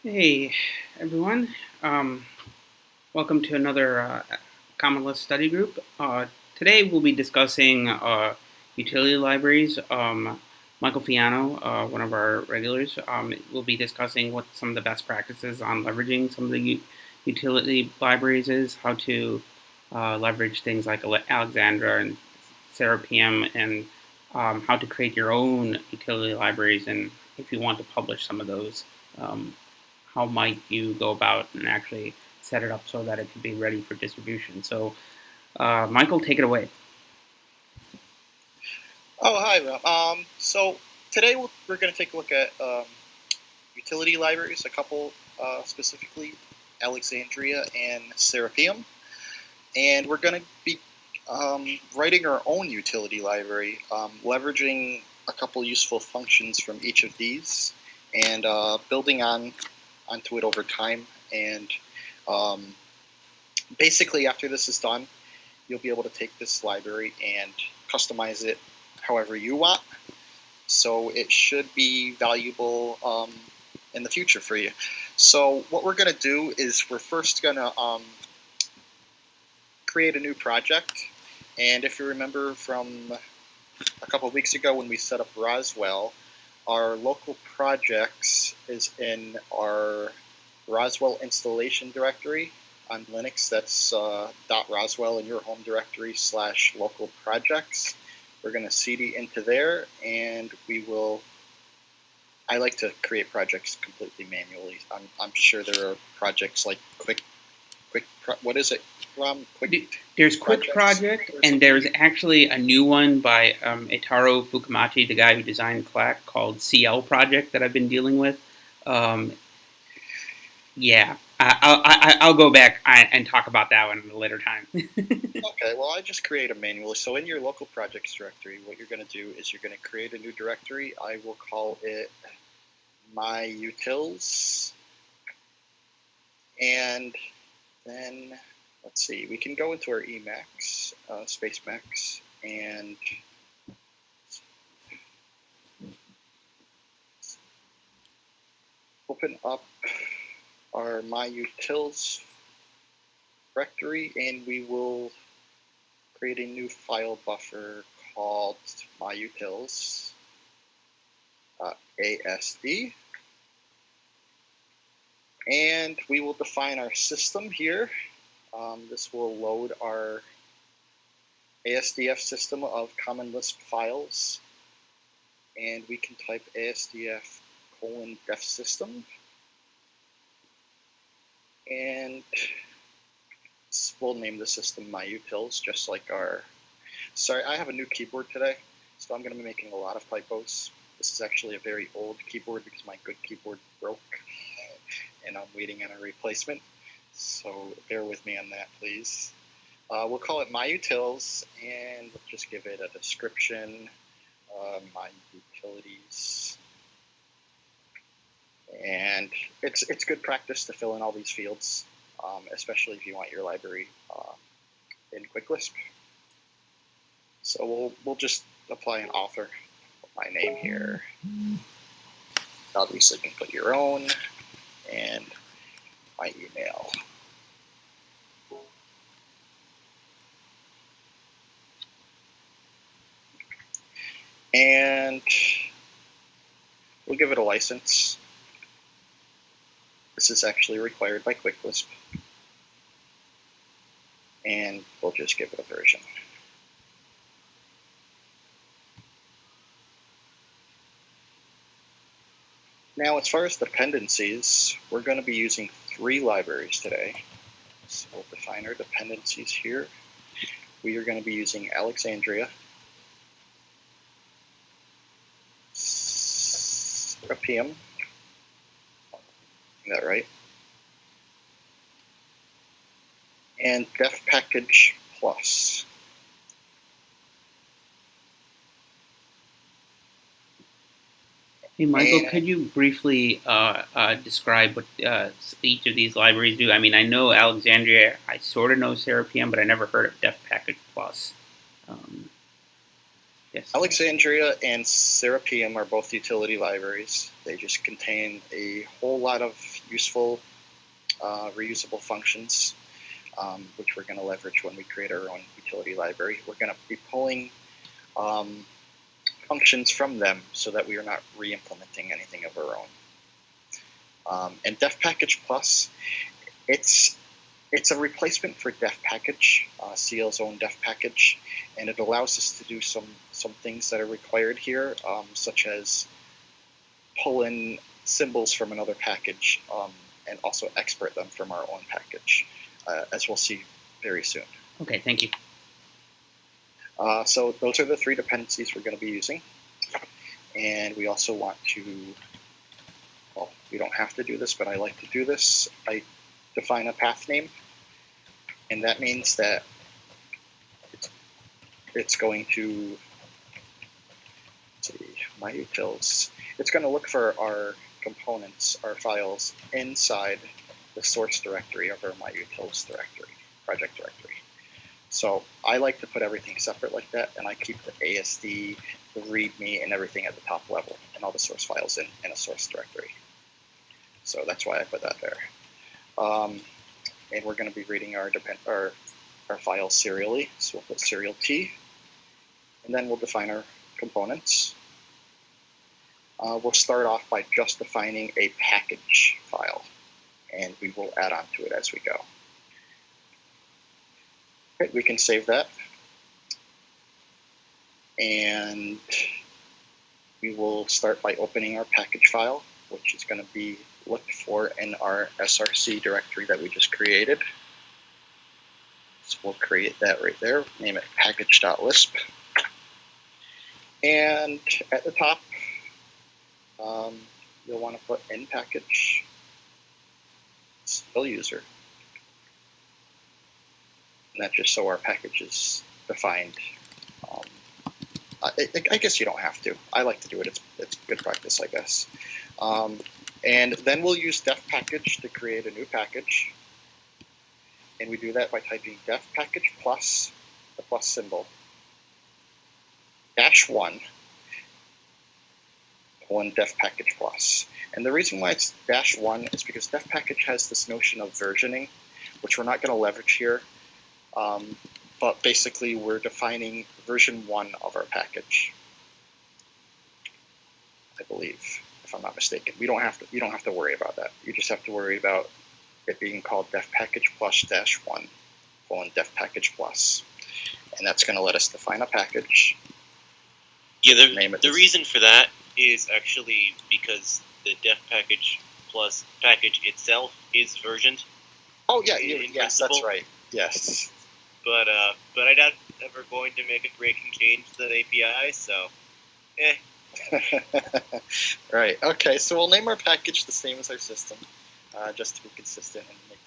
Hey everyone, welcome to another Common Lisp study group. Today we'll be discussing utility libraries. Michael Fiano, one of our regulars, will be discussing what some of the best practices on leveraging some of the utility libraries is, how to leverage things like Alexandria and Serapeum, and how to create your own utility libraries, and if you want to publish some of those. How might you go about and actually set it up so that it can be ready for distribution. So, Michael, take it away. Oh, hi, Rob. So today we're going to take a look at utility libraries, a couple specifically, Alexandria and Serapeum. And we're going to be writing our own utility library, leveraging a couple useful functions from each of these, and building onto it over time. And basically, after this is done, you'll be able to take this library and customize it however you want. So it should be valuable in the future for you. So what we're going to do is we're first going to create a new project. And if you remember from a couple of weeks ago when we set up Roswell, our local projects is in our Roswell installation directory on Linux. That's .roswell in your home directory / local projects. We're going to cd into there, and we will. I like to create projects completely manually. I'm sure there are projects like what is it? There's Quick Project, and there's actually a new one by Itaro Fukumachi, the guy who designed Clack, called CL Project that I've been dealing with. Yeah, I'll go back and talk about that one at a later time. Okay, well, I just create them manually. So in your local projects directory, what you're going to do is you're going to create a new directory. I will call it my utils. And then, let's see, we can go into our Emacs, SpaceMax, and open up our my utils directory, and we will create a new file buffer called myutils.asd. And we will define our system here. This will load our ASDF system of Common Lisp files. And we can type ASDF::def system. And we'll name the system myutils, just like our... Sorry, I have a new keyboard today, so I'm going to be making a lot of typos. This is actually a very old keyboard because my good keyboard broke, and I'm waiting on a replacement. So bear with me on that, please. We'll call it myutils, and we'll just give it a description. My utilities. And it's good practice to fill in all these fields, especially if you want your library in Quick Lisp. So we'll just apply an author, my name here. Obviously, you can put your own, and my email. And we'll give it a license. This is actually required by Quick Lisp. And we'll just give it a version. Now, as far as dependencies, we're going to be using 3 libraries today. So we'll define our dependencies here. We are going to be using Alexandria, Serapeum, is that right? And defpackage-plus. Hey, Michael, could you briefly describe what each of these libraries do? I mean, I know Alexandria, I sort of know Serapeum, but I never heard of defpackage-plus. Yes. Alexandria and Serapeum are both utility libraries. They just contain a whole lot of useful, reusable functions, which we're going to leverage when we create our own utility library. We're going to be pulling functions from them so that we are not re-implementing anything of our own. And defpackage-plus, it's a replacement for defpackage, CL's own defpackage, and it allows us to do some things that are required here, such as pull in symbols from another package and also export them from our own package, as we'll see very soon. Okay, thank you. So those are the 3 dependencies we're going to be using. And we also want to, well, we don't have to do this, but I like to do this. I define a path name, and that means that it's going to, let's see, my utils. It's going to look for our components, our files, inside the source directory of our myutils directory, project directory. So I like to put everything separate like that, and I keep the ASD, the README, and everything at the top level, and all the source files in a source directory. So that's why I put that there. And we're going to be reading our files serially, so we'll put serial T, and then we'll define our components. We'll start off by just defining a package file, and we will add on to it as we go. Okay, we can save that. And we will start by opening our package file, which is going to be looked for in our src directory that we just created. So we'll create that right there, name it package.lisp. And at the top, you'll want to put in package still user. And that's just so our package is defined. I guess you don't have to. I like to do it. It's good practice, I guess. And then we'll use defpackage to create a new package. And we do that by typing defpackage-plus, the plus symbol, -1, colon defpackage-plus. And the reason why it's -1 is because defpackage has this notion of versioning, which we're not going to leverage here. But basically, we're defining version 1 of our package, I believe, if I'm not mistaken. You don't have to worry about that. You just have to worry about it being called defpackage-plus-1, colon defpackage-plus. And that's going to let us define a package. Yeah, the reason for that is actually because the defpackage-plus package itself is versioned. Oh, yeah, yes, that's right. Yes. But I doubt ever going to make a break and change that API, so Right. Okay. So we'll name our package the same as our system, just to be consistent and make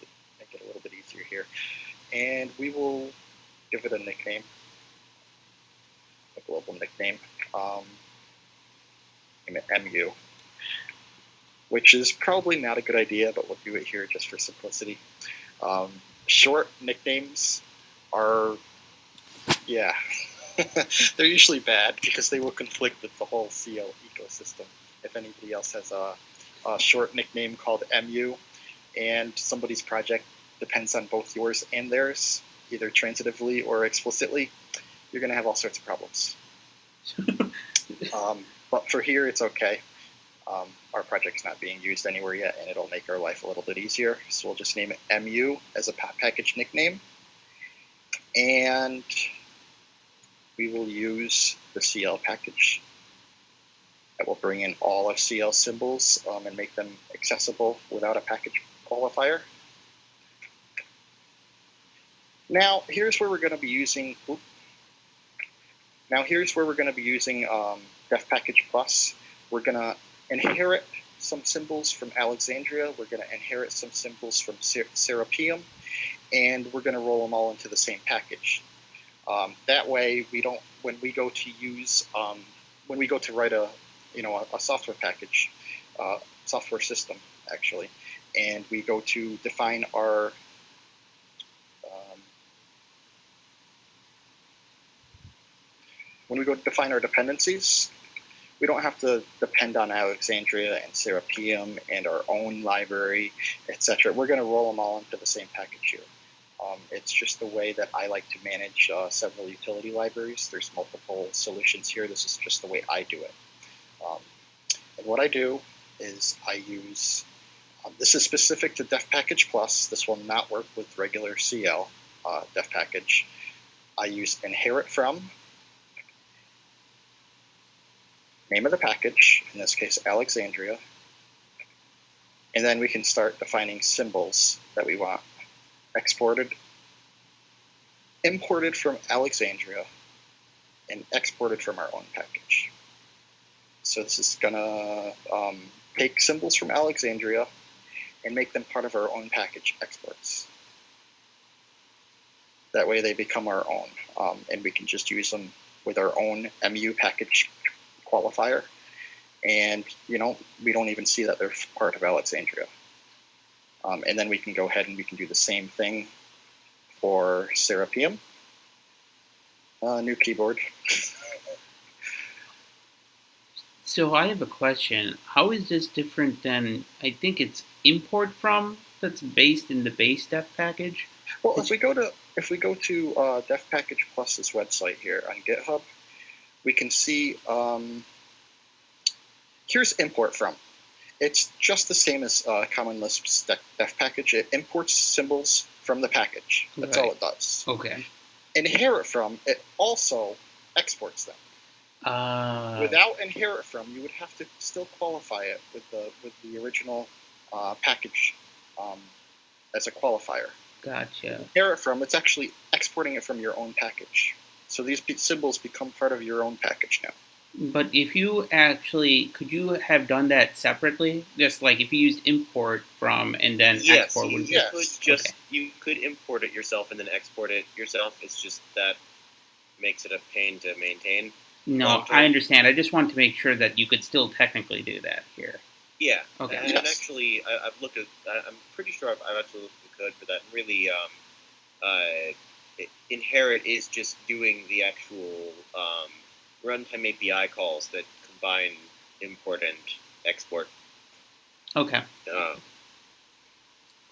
it a little bit easier here. And we will give it a nickname, a global nickname. Name it MU, which is probably not a good idea, but we'll do it here just for simplicity. Short nicknames are, yeah, they're usually bad because they will conflict with the whole CL ecosystem. If anybody else has a short nickname called MU and somebody's project depends on both yours and theirs, either transitively or explicitly, you're going to have all sorts of problems. But for here, it's okay. Our project's not being used anywhere yet, and it'll make our life a little bit easier. So we'll just name it MU as a package nickname. And we will use the CL package that will bring in all of CL symbols and make them accessible without a package qualifier. Now, here's where we're going to be using. defpackage-plus. We're going to inherit some symbols from Alexandria. We're going to inherit some symbols from Serapeum, and we're going to roll them all into the same package. That way, we don't. When we go to write a software package, software system actually, and we go to define our when we go to define our dependencies, we don't have to depend on Alexandria and Serapeum and our own library, etc. We're going to roll them all into the same package here. It's just the way that I like to manage several utility libraries. There's multiple solutions here. This is just the way I do it. And what I do is I use, this is specific to defpackage-plus. This will not work with regular CL def package. I use inherit from, name of the package, in this case Alexandria, and then we can start defining symbols that we want imported from Alexandria, and exported from our own package. So this is gonna take symbols from Alexandria and make them part of our own package exports. That way they become our own, and we can just use them with our own MU package qualifier, and we don't even see that they're part of Alexandria. And then we can go ahead and we can do the same thing for Serapeum. New keyboard. So I have a question. How is this different than, I think it's import from, that's based in the base def package? Well, if we go to defpackage-plus's website here on GitHub, we can see here's import from. It's just the same as Common Lisp's def package. It imports symbols from the package. That's all it does. Okay. Inherit from, it also exports them. Without inherit from, you would have to still qualify it with the original package as a qualifier. Gotcha. Inherit from, it's actually exporting it from your own package. So these symbols become part of your own package now. But if you actually, could you have done that separately? Just like if you used import from and then export? You could import it yourself and then export it yourself. It's just that makes it a pain to maintain. No, I understand. I just wanted to make sure that you could still technically do that here. Yeah. Okay. And actually, I've looked at. I'm pretty sure I've actually looked at the code for that. And really, inherit is just doing the actual runtime API calls that combine import and export. Okay.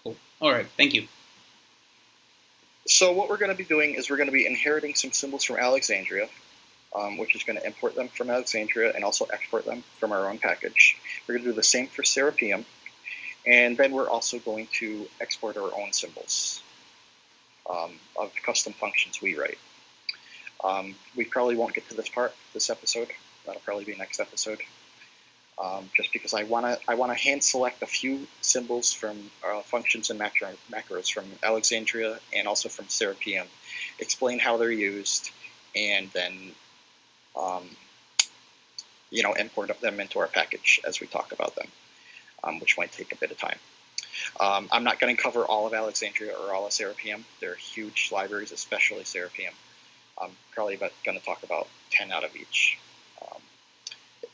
Cool. All right. Thank you. So what we're going to be doing is we're going to be inheriting some symbols from Alexandria, which is going to import them from Alexandria and also export them from our own package. We're going to do the same for Serapeum, and then we're also going to export our own symbols of custom functions we write. We probably won't get to this episode. That'll probably be next episode. Just because I wanna hand select a few symbols from functions and macros from Alexandria and also from Serapeum, explain how they're used, and then import them into our package as we talk about them, which might take a bit of time. I'm not going to cover all of Alexandria or all of Serapeum. They're huge libraries, especially Serapeum. I'm probably going to talk about 10 out of each.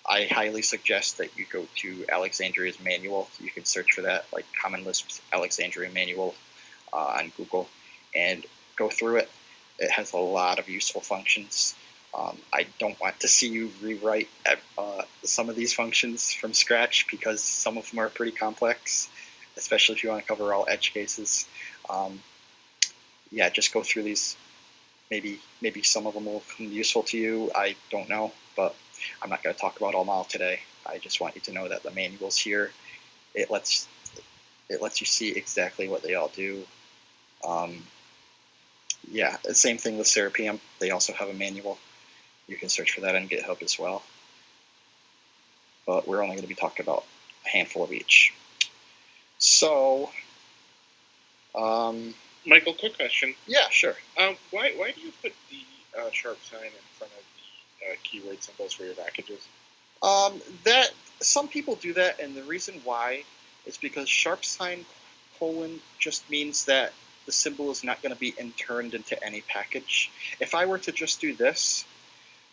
I highly suggest that you go to Alexandria's manual. You can search for that, like Common Lisp's Alexandria manual on Google, and go through it. It has a lot of useful functions. I don't want to see you rewrite some of these functions from scratch because some of them are pretty complex, especially if you want to cover all edge cases. Yeah, just go through these. Maybe some of them will come useful to you. I don't know, but I'm not going to talk about them all today. I just want you to know that the manual's here. It lets you see exactly what they all do. Yeah, the same thing with Serapeum. They also have a manual. You can search for that on GitHub as well. But we're only going to be talking about a handful of each. So, Michael, quick question. Yeah, sure. Why do you put the sharp sign in front of the keyword symbols for your packages? That some people do that, and the reason why is because sharp sign : just means that the symbol is not going to be interned into any package. If I were to just do this,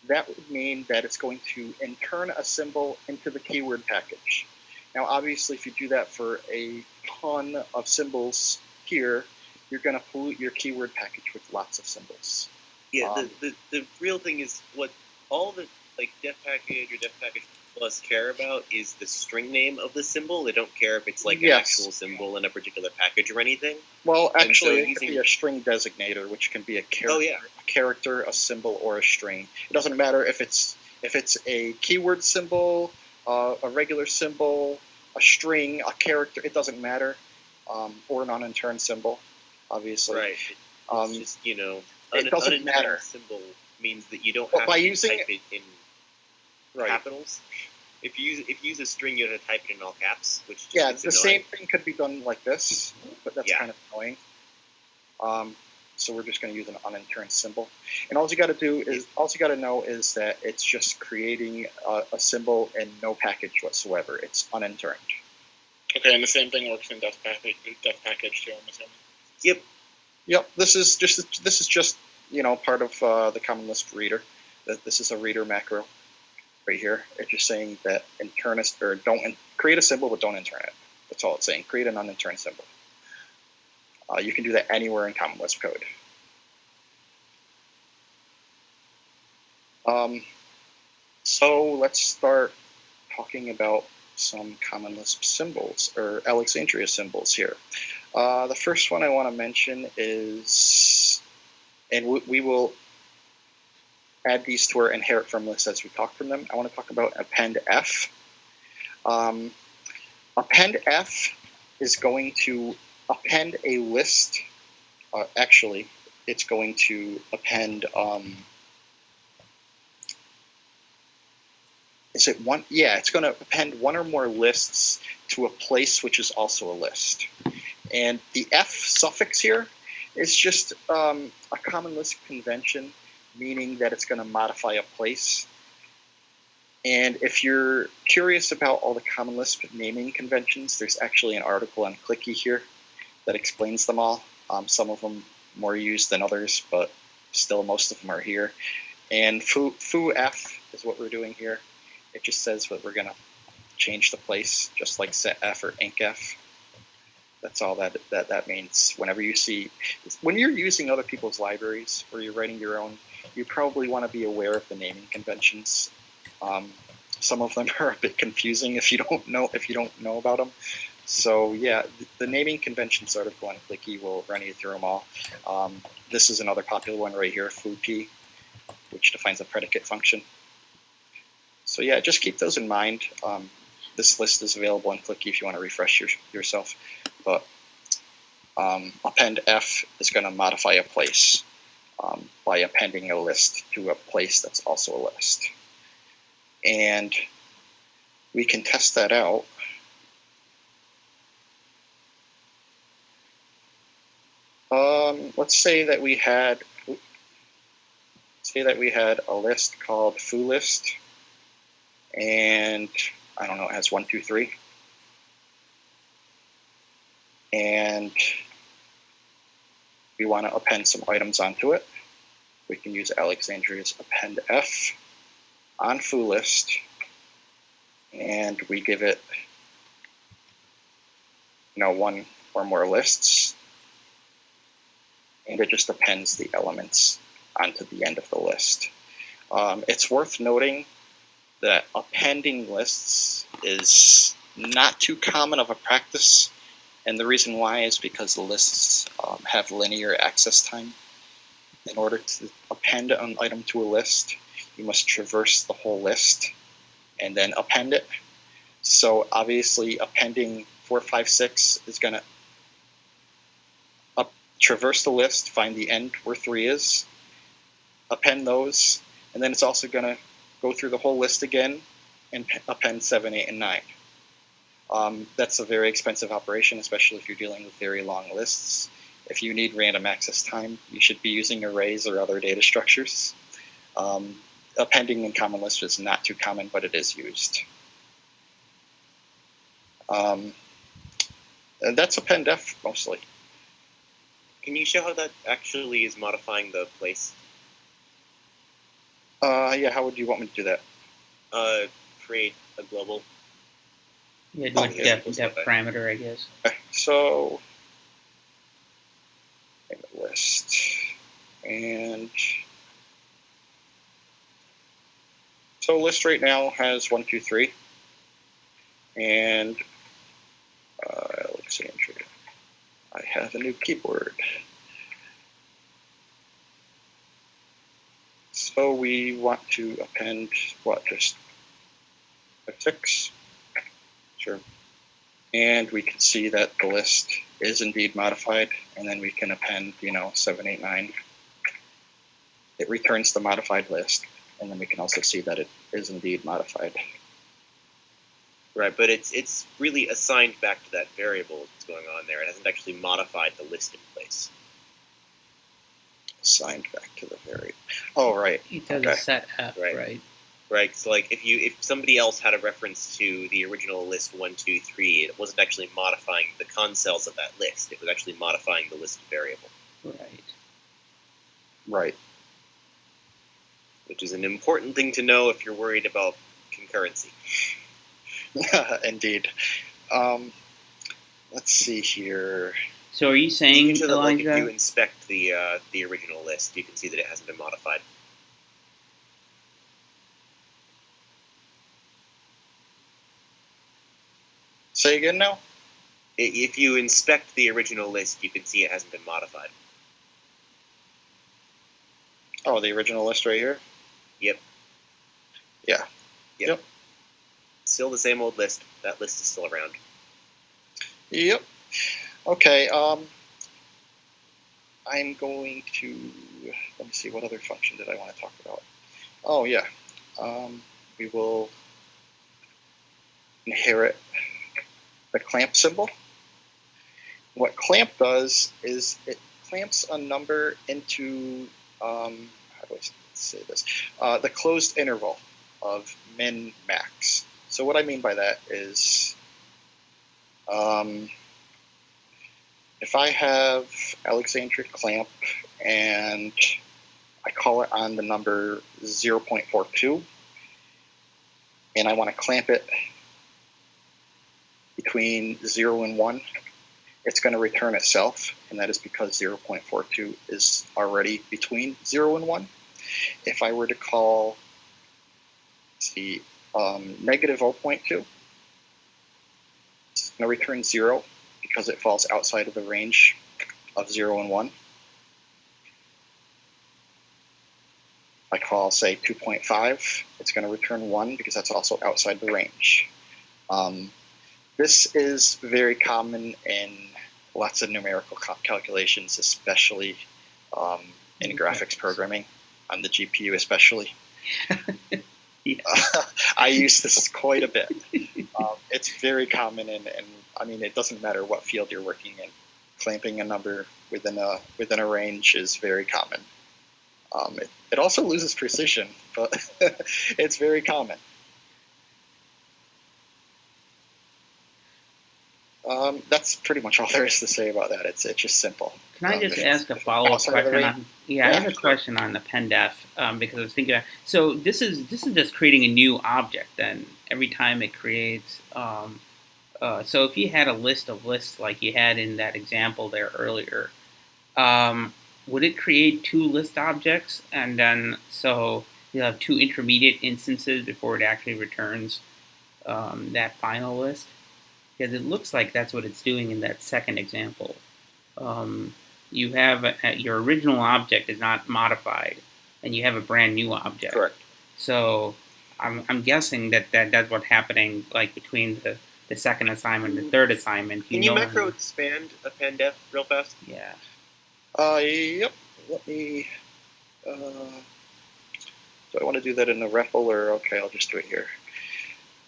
that would mean that it's going to intern a symbol into the keyword package. Now, obviously, if you do that for a ton of symbols here, you're going to pollute your keyword package with lots of symbols. Yeah, the real thing is what all the defpackage or defpackage-plus care about is the string name of the symbol. They don't care if it's an actual symbol in a particular package or anything. Well, actually, it can be a string designator, which can be a character, a symbol, or a string. It doesn't matter if it's a keyword symbol, a regular symbol, a string, a character. It doesn't matter, or an uninterred symbol, obviously. Right. It's just it doesn't matter. Symbol means that you don't have to type it in capitals. If you use a string, you have to type it in all caps, which just the same thing could be done like this, but that's kind of annoying. So we're just going to use an uninterred symbol, and all you got to know is that it's just creating a symbol in no package whatsoever. It's uninterred. Okay, and the same thing works in defpackage too, I'm assuming. Yep. This is just part of the Common Lisp reader. This is a reader macro right here. It's just saying that don't create a symbol, but don't intern it. That's all it's saying. Create an uninterned symbol. You can do that anywhere in Common Lisp code. So let's start talking about some Common Lisp symbols, or Alexandria symbols here. The first one I want to mention is, and we will add these to our inherit from list as we talk from them. I want to talk about append f. Append f is going to append a list. Actually, it's going to append. Is it one? Yeah, it's going to append one or more lists to a place which is also a list. And the f suffix here is just a Common Lisp convention, meaning that it's going to modify a place. And if you're curious about all the Common Lisp naming conventions, there's actually an article on Clicky here that explains them all. Some of them more used than others, but still most of them are here. And foo f is what we're doing here. It just says that we're going to change the place, just like set f or inc f. That's all that means. When you're using other people's libraries or you're writing your own, you probably want to be aware of the naming conventions. Some of them are a bit confusing if you don't know about them. So yeah, the naming conventions article on Clicky will run you through them all. This is another popular one right here, foo-p, which defines a predicate function. So yeah, just keep those in mind. This list is available on Clicky if you want to refresh yourself. But append f is going to modify a place by appending a list to a place that's also a list. And we can test that out. Let's say that we had a list called foo list, and I don't know, it has 1, 2, 3. And we want to append some items onto it. We can use Alexandria's append f on foo list, and we give it one or more lists, and it just appends the elements onto the end of the list. It's worth noting that appending lists is not too common of a practice, and the reason why is because the lists have linear access time. In order to append an item to a list, you must traverse the whole list and then append it. So obviously appending 4, 5, 6 is going to traverse the list, find the end where 3 is, append those, and then it's also going to go through the whole list again and append 7, 8, and 9. That's a very expensive operation, especially if you're dealing with very long lists. If you need random access time, you should be using arrays or other data structures. Appending in Common Lisp is not too common, but it is used. And that's append f mostly. Can you show how that actually is modifying the place? Yeah, how would you want me to do that? Create a global. Yeah, do a def parameter, I guess. Okay, so name a list, and So list right now has 1, 2, 3, and Alexandria. I have a new keyboard. So we want to append what? Just a 6. Sure. And we can see that the list is indeed modified, and then we can append, 7, 8, 9. It returns the modified list, and then we can also see that it is indeed modified. Right, but it's really assigned back to that variable that's going on there. It hasn't actually modified the list in place. Assigned back to the variable. Oh, right. It does a set F, right? Right. So, like, if somebody else had a reference to the original list 1, 2, 3, it wasn't actually modifying the concells of that list. It was actually modifying the list variable. Right. Which is an important thing to know if you're worried about concurrency. Indeed. Let's see here. So are you saying, you that, like, if you inspect the original list, you can see that it hasn't been modified. Say again now? If you inspect the original list, you can see it hasn't been modified. Oh, the original list right here? Yep. Yeah. Yep. Still the same old list. That list is still around. Yep. Okay, I'm going to, let me see, what other function did I want to talk about? Oh, yeah. We will inherit the clamp symbol. What clamp does is it clamps a number into, how do I say this? The closed interval of min, max. So what I mean by that is, if I have Alexandria clamp and I call it on the number 0.42, and I want to clamp it between 0 and 1, it's going to return itself, and that is because 0.42 is already between 0 and 1. If I were to call, negative 0.2, it's going to return 0 because it falls outside of the range of 0 and 1. I call, say, 2.5, it's going to return 1 because that's also outside the range. This is very common in lots of numerical calculations, especially in graphics programming, on the GPU especially. I use this quite a bit. It's very common, and I mean, it doesn't matter what field you're working in. Clamping a number within a range is very common. It also loses precision, but it's very common. That's pretty much all there is to say about that. It's just simple. Can I just ask a follow-up question? I have a question on the pendef because I was thinking. So this is just creating a new object. Then every time it creates. So if you had a list of lists like you had in that example there earlier, would it create 2 list objects, and then so you'll have 2 intermediate instances before it actually returns that final list? Because it looks like that's what it's doing in that second example. You have your original object is not modified, and you have a brand new object. Correct. So I'm guessing that's what's happening, like between the second assignment and the third assignment. Can you macro expand a pendef real fast? Yeah. Yep. Let me. Do I want to do that in the REPL, or okay? I'll just do it here.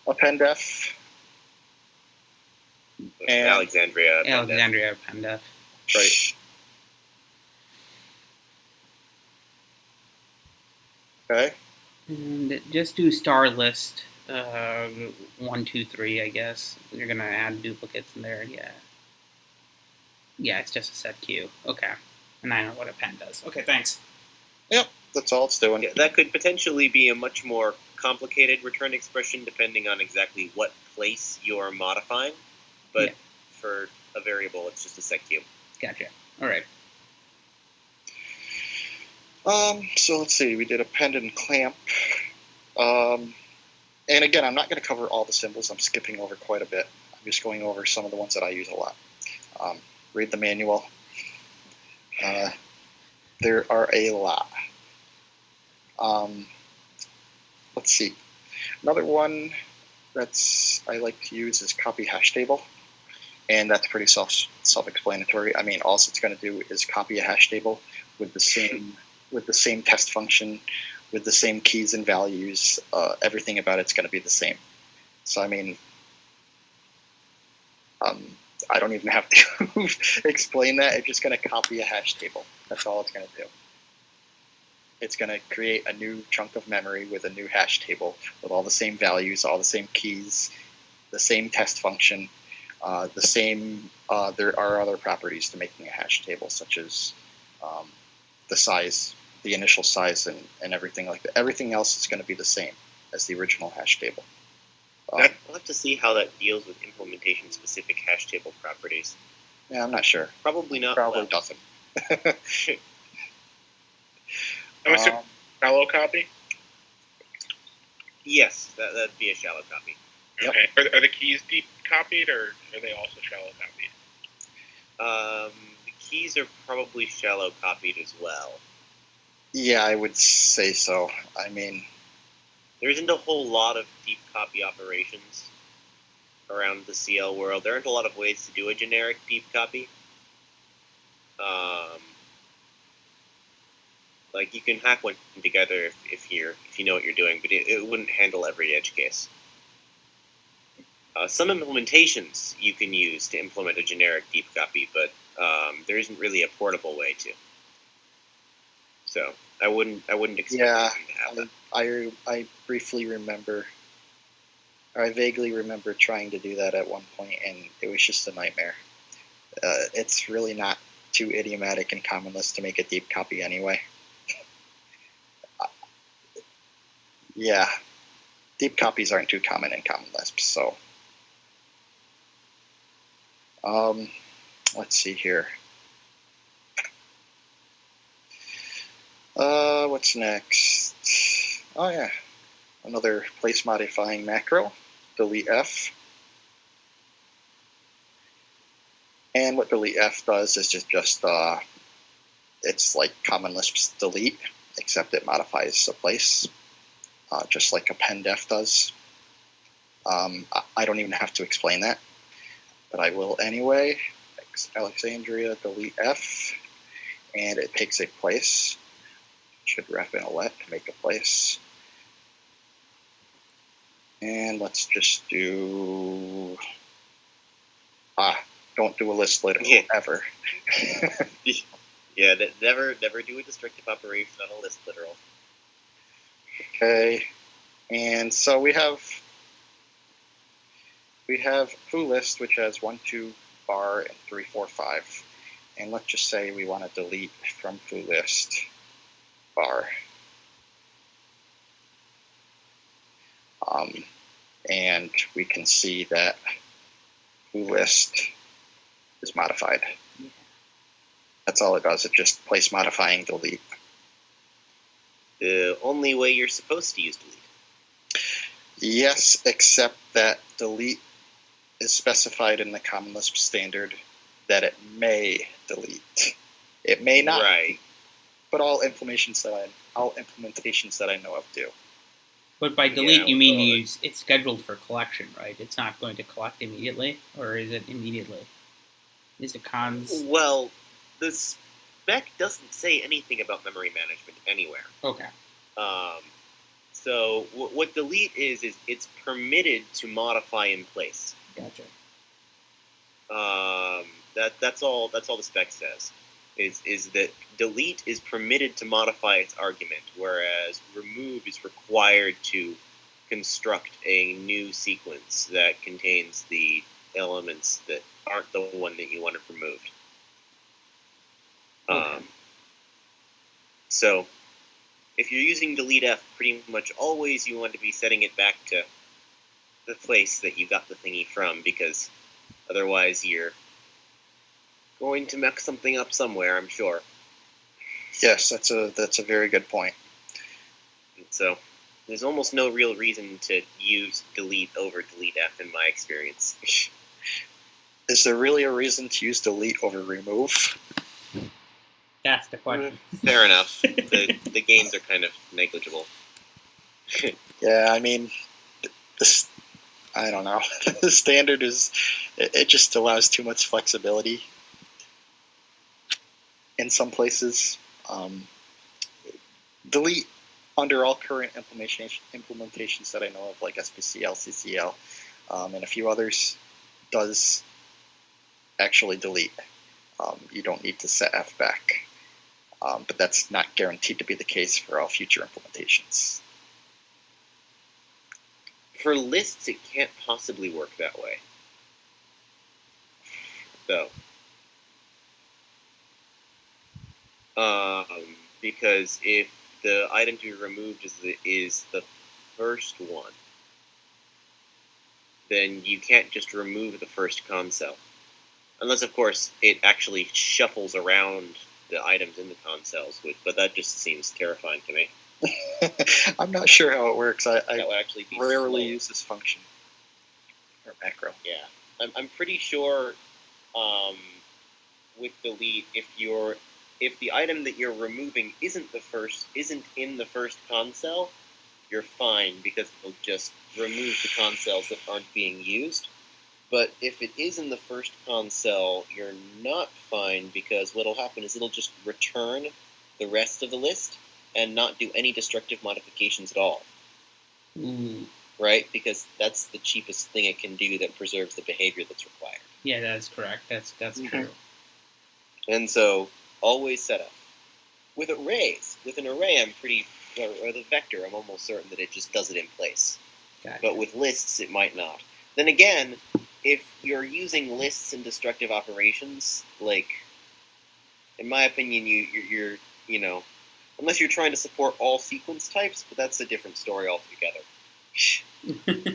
Appendef. And Alexandria pendef. Right. Okay. And just do star list 1, 2, 3. I guess you're gonna add duplicates in there. Yeah. Yeah, it's just a set queue. Okay. And I know what append does. Okay, thanks. Yep, that's all it's doing. Yeah, that could potentially be a much more complicated return expression depending on exactly what place you're modifying. But for a variable, it's just a set queue. Gotcha. All right. So let's see. We did append and clamp. And again, I'm not going to cover all the symbols. I'm skipping over quite a bit. I'm just going over some of the ones that I use a lot. Read the manual. There are a lot. Let's see. Another one I like to use is copy hash table, and that's pretty self-explanatory. I mean, all it's going to do is copy a hash table with the same test function, with the same keys and values. Everything about it's going to be the same. So I mean, I don't even have to explain that. It's just going to copy a hash table. That's all it's going to do. It's going to create a new chunk of memory with a new hash table with all the same values, all the same keys, the same test function, there are other properties to making a hash table, such as the size, the initial size, and everything like that. Everything else is going to be the same as the original hash table. We'll have to see how that deals with implementation-specific hash table properties. Yeah, I'm not sure. Probably not. Probably doesn't. I'm assuming shallow copy? Yes, that'd be a shallow copy. Okay. Yep. Are the keys deep copied, or are they also shallow copied? The keys are probably shallow copied as well. Yeah, I would say so. I mean, there isn't a whole lot of deep copy operations around the CL world. There aren't a lot of ways to do a generic deep copy. Like, you can hack one together if you know what you're doing, but it wouldn't handle every edge case. Some implementations you can use to implement a generic deep copy, but there isn't really a portable way to. So I wouldn't expect to have that. I briefly remember, or I vaguely remember trying to do that at one point, and it was just a nightmare. It's really not too idiomatic in Common Lisp to make a deep copy anyway. Yeah, deep copies aren't too common in Common Lisp, so. Let's see here. What's next? Oh yeah, another place modifying macro, delete f. And what delete f does is just it's like Common Lisp's delete, except it modifies a place, just like append f does. I don't even have to explain that, but I will anyway. Alexandria, delete f, and it takes a place. Should ref in a let to make a place. And let's just do don't do a list literal ever. Yeah, never do a destructive operation on a list literal. Okay, and so we have foo list, which has 1, 2 bar and 3, 4, 5, and let's just say we want to delete from foo list bar. And we can see that foo list is modified. That's all it does. It's just place modifying delete. The only way you're supposed to use delete. Yes, except that delete is specified in the Common Lisp standard that it may delete. It may not. Right. But all implementations that I know of do. But by delete, you mean it's scheduled for collection, right? It's not going to collect immediately, or is it immediately? Is it cons? Well, the spec doesn't say anything about memory management anywhere. Okay. So what delete is it's permitted to modify in place. Gotcha. That's all the spec says. Is that delete is permitted to modify its argument, whereas remove is required to construct a new sequence that contains the elements that aren't the one that you want removed. Okay. So if you're using delete f, pretty much always you want to be setting it back to the place that you got the thingy from, because otherwise you're going to mess something up somewhere, I'm sure. Yes, that's a very good point. And so there's almost no real reason to use delete over delete f in my experience. Is there really a reason to use delete over remove? That's the question. Fair enough. The gains are kind of negligible. Yeah, I mean, this, I don't know. The standard is, it just allows too much flexibility in some places. Delete under all current implementations that I know of, like SPCL, CCL, and a few others, does actually delete. You don't need to set F back. But that's not guaranteed to be the case for all future implementations. For lists, it can't possibly work that way. Though. Because if the item to be removed is the first one, then you can't just remove the first console. Unless, of course, it actually shuffles around the items in the consoles, but that just seems terrifying to me. I'm not sure how it works. I that would actually be rarely slow. use this function or macro. Yeah, I'm pretty sure with delete, if the item that you're removing isn't in the first console, you're fine because it'll just remove the consoles that aren't being used. But if it is in the first console, you're not fine because what'll happen is it'll just return the rest of the list and not do any destructive modifications at all. Ooh. Right? Because that's the cheapest thing it can do that preserves the behavior that's required. Yeah, that's correct. That's true. And so, always set up. With an array, or the vector, I'm almost certain that it just does it in place. Gotcha. But with lists, it might not. Then again, if you're using lists in destructive operations, like, in my opinion, you're unless you're trying to support all sequence types, but that's a different story altogether.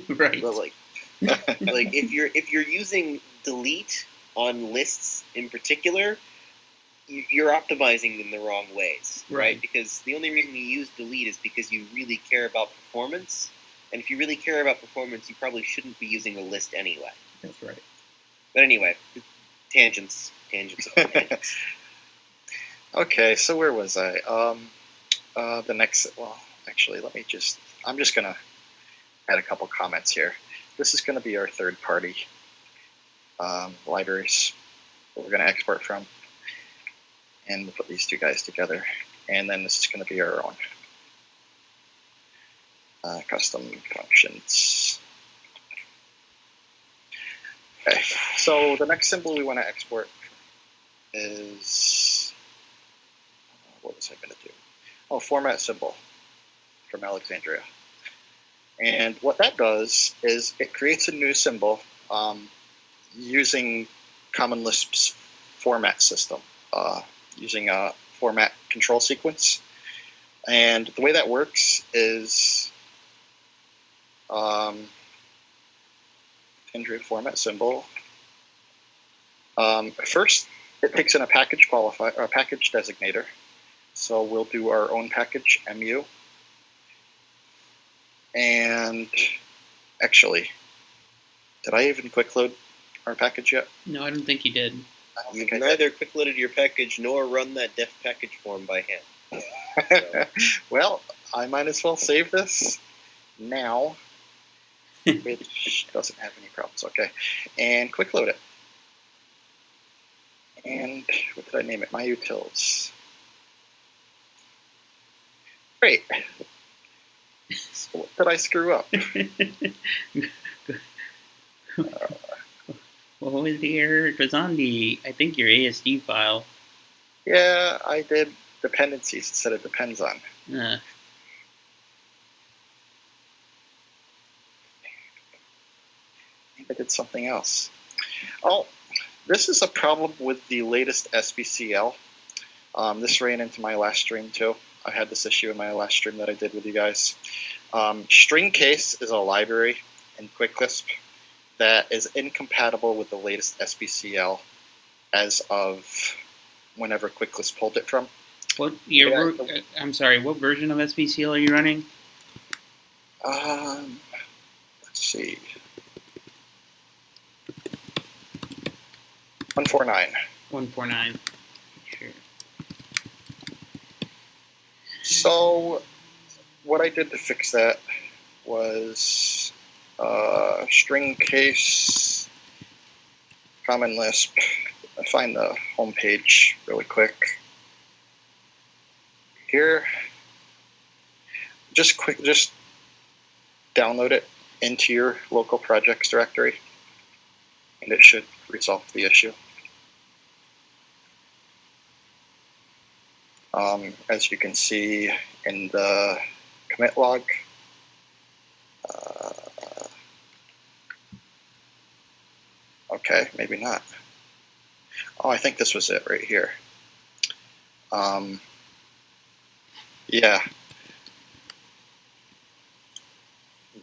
Right. But like if you're using delete on lists in particular, you're optimizing in the wrong ways, right? Because the only reason you use delete is because you really care about performance, and if you really care about performance, you probably shouldn't be using a list anyway. That's right. But anyway, tangents. Okay, so where was I? The next, well, actually, I'm just going to add a couple comments here. This is going to be our third-party libraries that we're going to export from. And we'll put these two guys together. And then this is going to be our own custom functions. Okay, so the next symbol we want to export is, what was I going to do? Oh, format symbol from Alexandria. And what that does is it creates a new symbol using Common Lisp's format system, using a format control sequence. And the way that works is Alexandria format symbol. First, it takes in a package qualifier or a package designator. So we'll do our own package mu. And actually, did I even quick load our package yet? No, I don't think you did. You've neither quick loaded your package nor run that def package form by hand. So. Well, I might as well save this now, which doesn't have any problems. Okay, and quick load it. And what did I name it? My utils. Great. So what did I screw up? What was the error? It was on I think your ASD file. Yeah, I did dependencies instead of depends on. I did something else. Oh, this is a problem with the latest SBCL. This ran into my last stream too. I had this issue in my last stream that I did with you guys. String case is a library in QuickLisp that is incompatible with the latest SBCL as of whenever QuickLisp pulled it from. I'm sorry, what version of SBCL are you running? Let's see. 149. 149. Sure. So what I did to fix that was string case, common Lisp. I find the home page really quick. Here, just download it into your local projects directory, and it should resolve the issue. As you can see in the commit log, okay, maybe not. Oh, I think this was it right here. Yeah.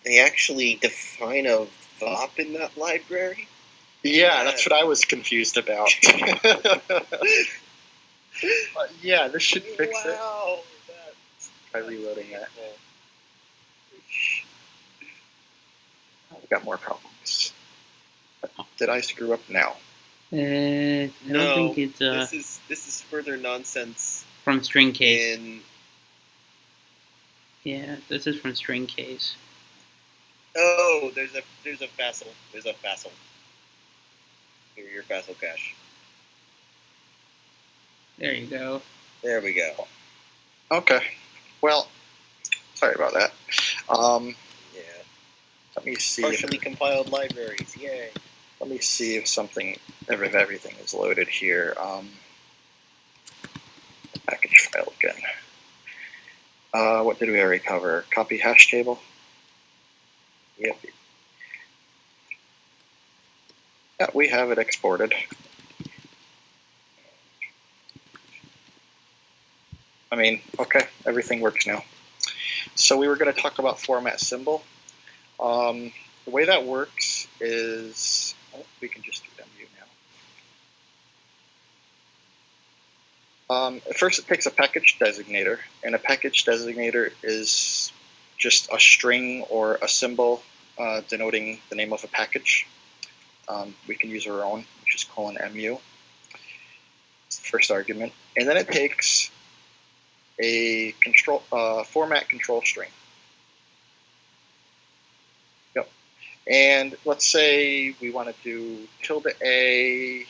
They actually define a VOP in that library? Yeah, that's what I was confused about. Yeah, this should fix it. Wow. By reloading that. I've got more problems. Did I screw up now? I don't think it's this is further nonsense from string case. in Yeah, this is from string case. Oh, there's a facile. There's a facile. Here, your facile cache. There you go. There we go. Okay. Well, sorry about that. Yeah. Let me see. Partially compiled libraries. Yay. Let me see if if everything is loaded here. Package file again. What did we already cover? Copy hash table. Yep. Yeah, we have it exported. I mean, okay, everything works now. So we were going to talk about format symbol. The way that works is, we can just do MU now. First, it takes a package designator, and a package designator is just a string or a symbol denoting the name of a package. We can use our own, which is :mu. It's the first argument, and then it takes a format control string. Yep. And let's say we want to do $A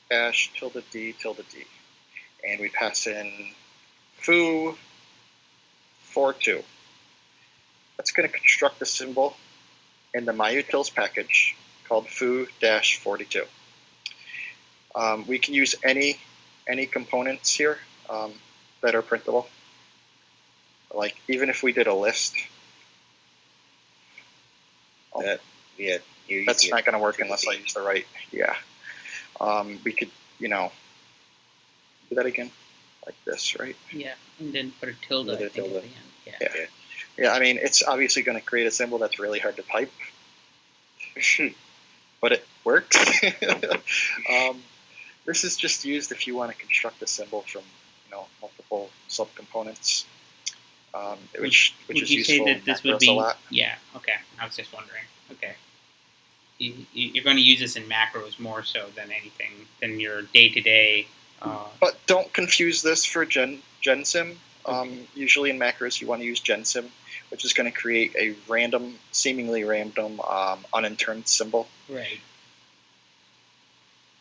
dash $D. And we pass in foo 42. That's going to construct a symbol in the myutils package called foo-42. We can use any components here that are printable. Like even if we did a list, that's not going to work unless I use the right. Yeah, we could, do that again, like this, right? Yeah, and then put a tilde at the end. Yeah. I mean, it's obviously going to create a symbol that's really hard to type, but it works. This is just used if you want to construct a symbol from multiple subcomponents, which is useful in macros a lot. Yeah. Okay. I was just wondering. Okay. You're going to use this in macros more so than anything than your day-to-day. But don't confuse this for gensim. Usually in macros you want to use gensim, which is going to create a seemingly random, uninterned symbol. Right.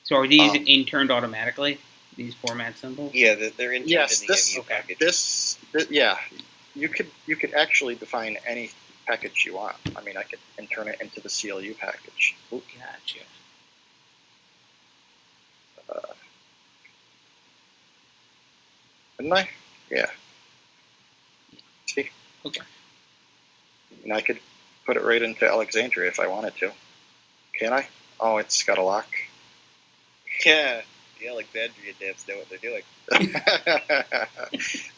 So are these interned automatically? These format symbols? Yeah, they're interned yes, in the MU package. Yeah, you could actually define any package you want. I mean, I could intern it into the CLU package. Ooh, gotcha. Didn't I? Yeah. See? Okay. And I could put it right into Alexandria if I wanted to. Can I? Oh, it's got a lock. Yeah, the Alexandria devs know what they're doing.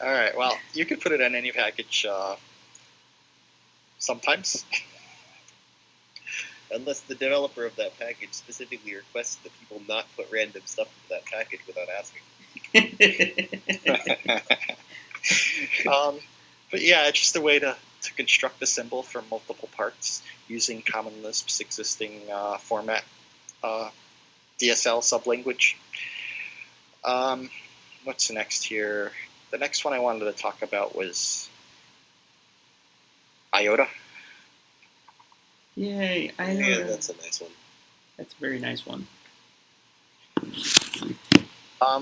All right. Well, you could put it in any package. Sometimes. Unless the developer of that package specifically requests that people not put random stuff into that package without asking. But yeah, it's just a way to to construct a symbol from multiple parts using Common Lisp's existing format DSL sublanguage. What's next here? The next one I wanted to talk about was iota. Yay, iota. Yeah, that's a nice one. That's a very nice one.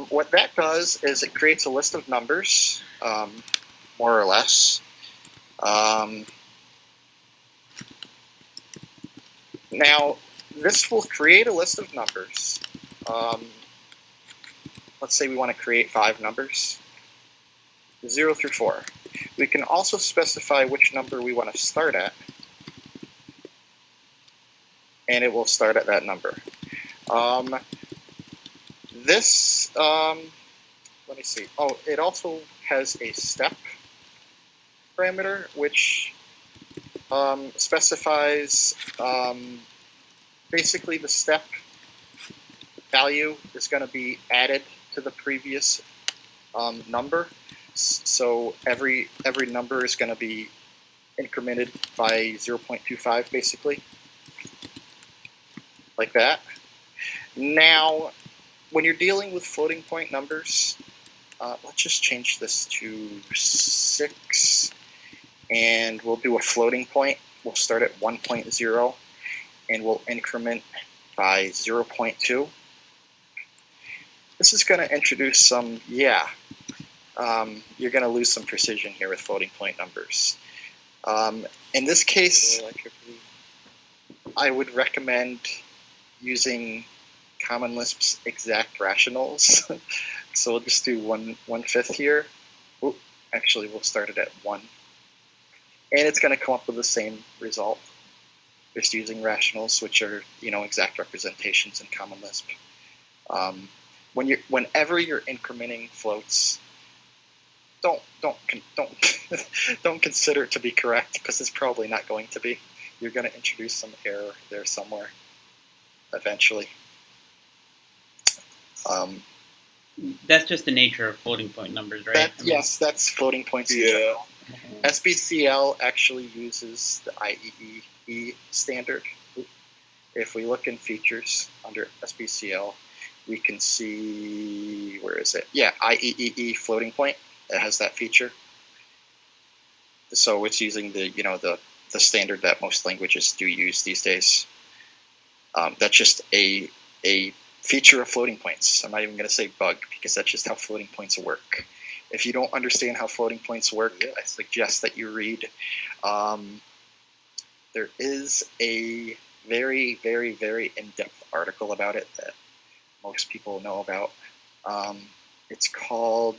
What that does is it creates a list of numbers, more or less. Now, this will create a list of numbers. Let's say we want to create 5 numbers, 0 through 4. We can also specify which number we want to start at, and it will start at that number. Let me see. Oh, it also has a step parameter, which specifies basically the step value is going to be added to the previous number. So every number is going to be incremented by 0.25, basically, like that. Now, when you're dealing with floating point numbers, let's just change this to 6, and we'll do a floating point. We'll start at 1.0, and we'll increment by 0.2. This is going to introduce some, you're going to lose some precision here with floating point numbers. In this case, I would recommend using Common Lisp's exact rationals. So we'll just do 1/5 here. Ooh, actually, we'll start it at 1. And it's going to come up with the same result, just using rationals, which are, exact representations in Common Lisp. Whenever you're incrementing floats, don't don't consider it to be correct, because it's probably not going to be. You're going to introduce some error there somewhere eventually. That's just the nature of floating point numbers, right? Yes, that's floating points in general. SBCL actually uses the IEEE standard. If we look in features under SBCL, we can see, where is it? Yeah, IEEE floating point. It has that feature. So it's using the standard that most languages do use these days. That's just a feature of floating points. I'm not even going to say bug, because that's just how floating points work. If you don't understand how floating points work, I suggest that you read. There is a very, very, very in-depth article about it that most people know about. It's called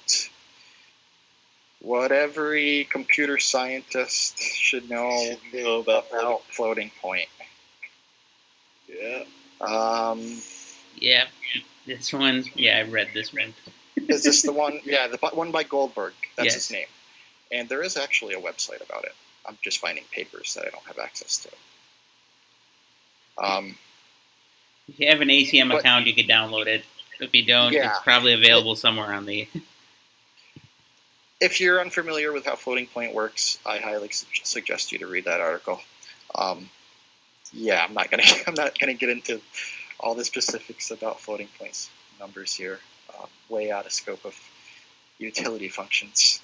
What Every Computer Scientist Should Know About Floating Point. Yeah. Yeah, this one. Yeah, I read this one. Is this the one? Yeah, the one by Goldberg. That's Yes. his name. And there is actually a website about it. I'm just finding papers that I don't have access to. If you have an ACM account, you can download it. If you don't, it's probably available somewhere on the. If you're unfamiliar with how floating point works, I highly suggest you to read that article. I'm not gonna get into all the specifics about floating points numbers here. Way out of scope of utility functions.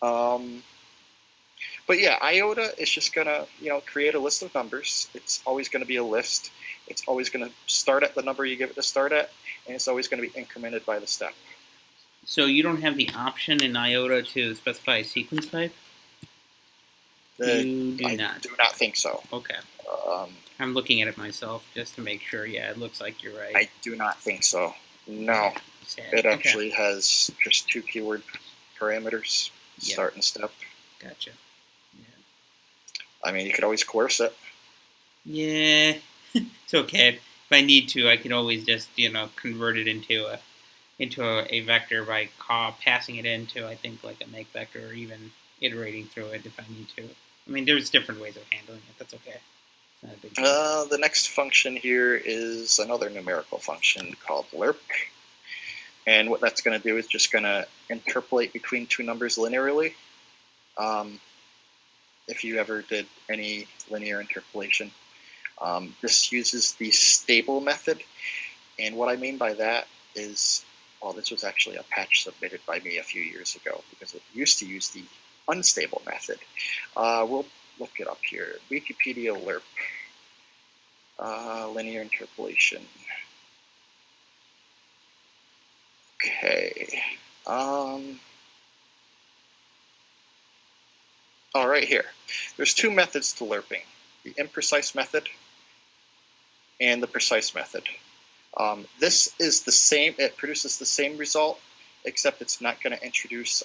But yeah, iota is just gonna create a list of numbers. It's always going to be a list. It's always going to start at the number you give it to start at, and it's always going to be incremented by the step. So you don't have the option in iota to specify a sequence type? You do not. I do not think so. Okay. I'm looking at it myself just to make sure. Yeah, it looks like you're right. I do not think so. No. Sad. It actually has just 2 keyword parameters, start and step. Gotcha. Yeah. I mean, you could always coerce it. Yeah, it's okay. If I need to, I can always just convert it into a vector by passing it into, I think, like a make vector, or even iterating through it if I need to. I mean, there's different ways of handling it. That's okay. It's not a big deal. The next function here is another numerical function called lerp. And what that's going to do is just going to interpolate between 2 numbers linearly. if you ever did any linear interpolation. This uses the stable method, and what I mean by that is, well, this was actually a patch submitted by me a few years ago because it used to use the unstable method. We'll look it up here. Wikipedia LERP, linear interpolation. Okay. All right, here. There's two methods to lerping: the imprecise method and the precise method. This is the same. It produces the same result, except it's not going to introduce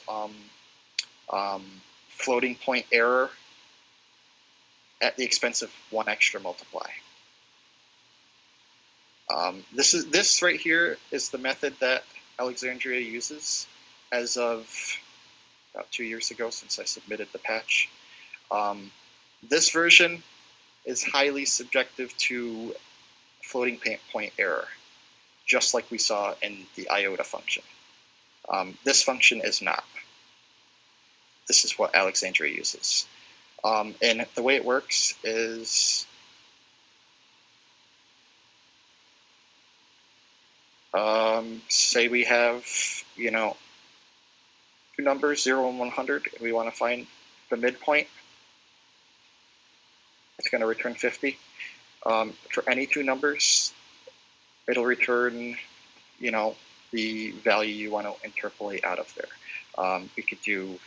floating point error at the expense of one extra multiply. This right here is the method that Alexandria uses as of about 2 years ago, since I submitted the patch. This version is highly subjective to floating point error, just like we saw in the iota function. This function is not. This is what Alexandria uses. And the way it works is say we have, two numbers, 0 and 100, and we want to find the midpoint. It's going to return 50. For any two numbers, it'll return, the value you want to interpolate out of there. We could do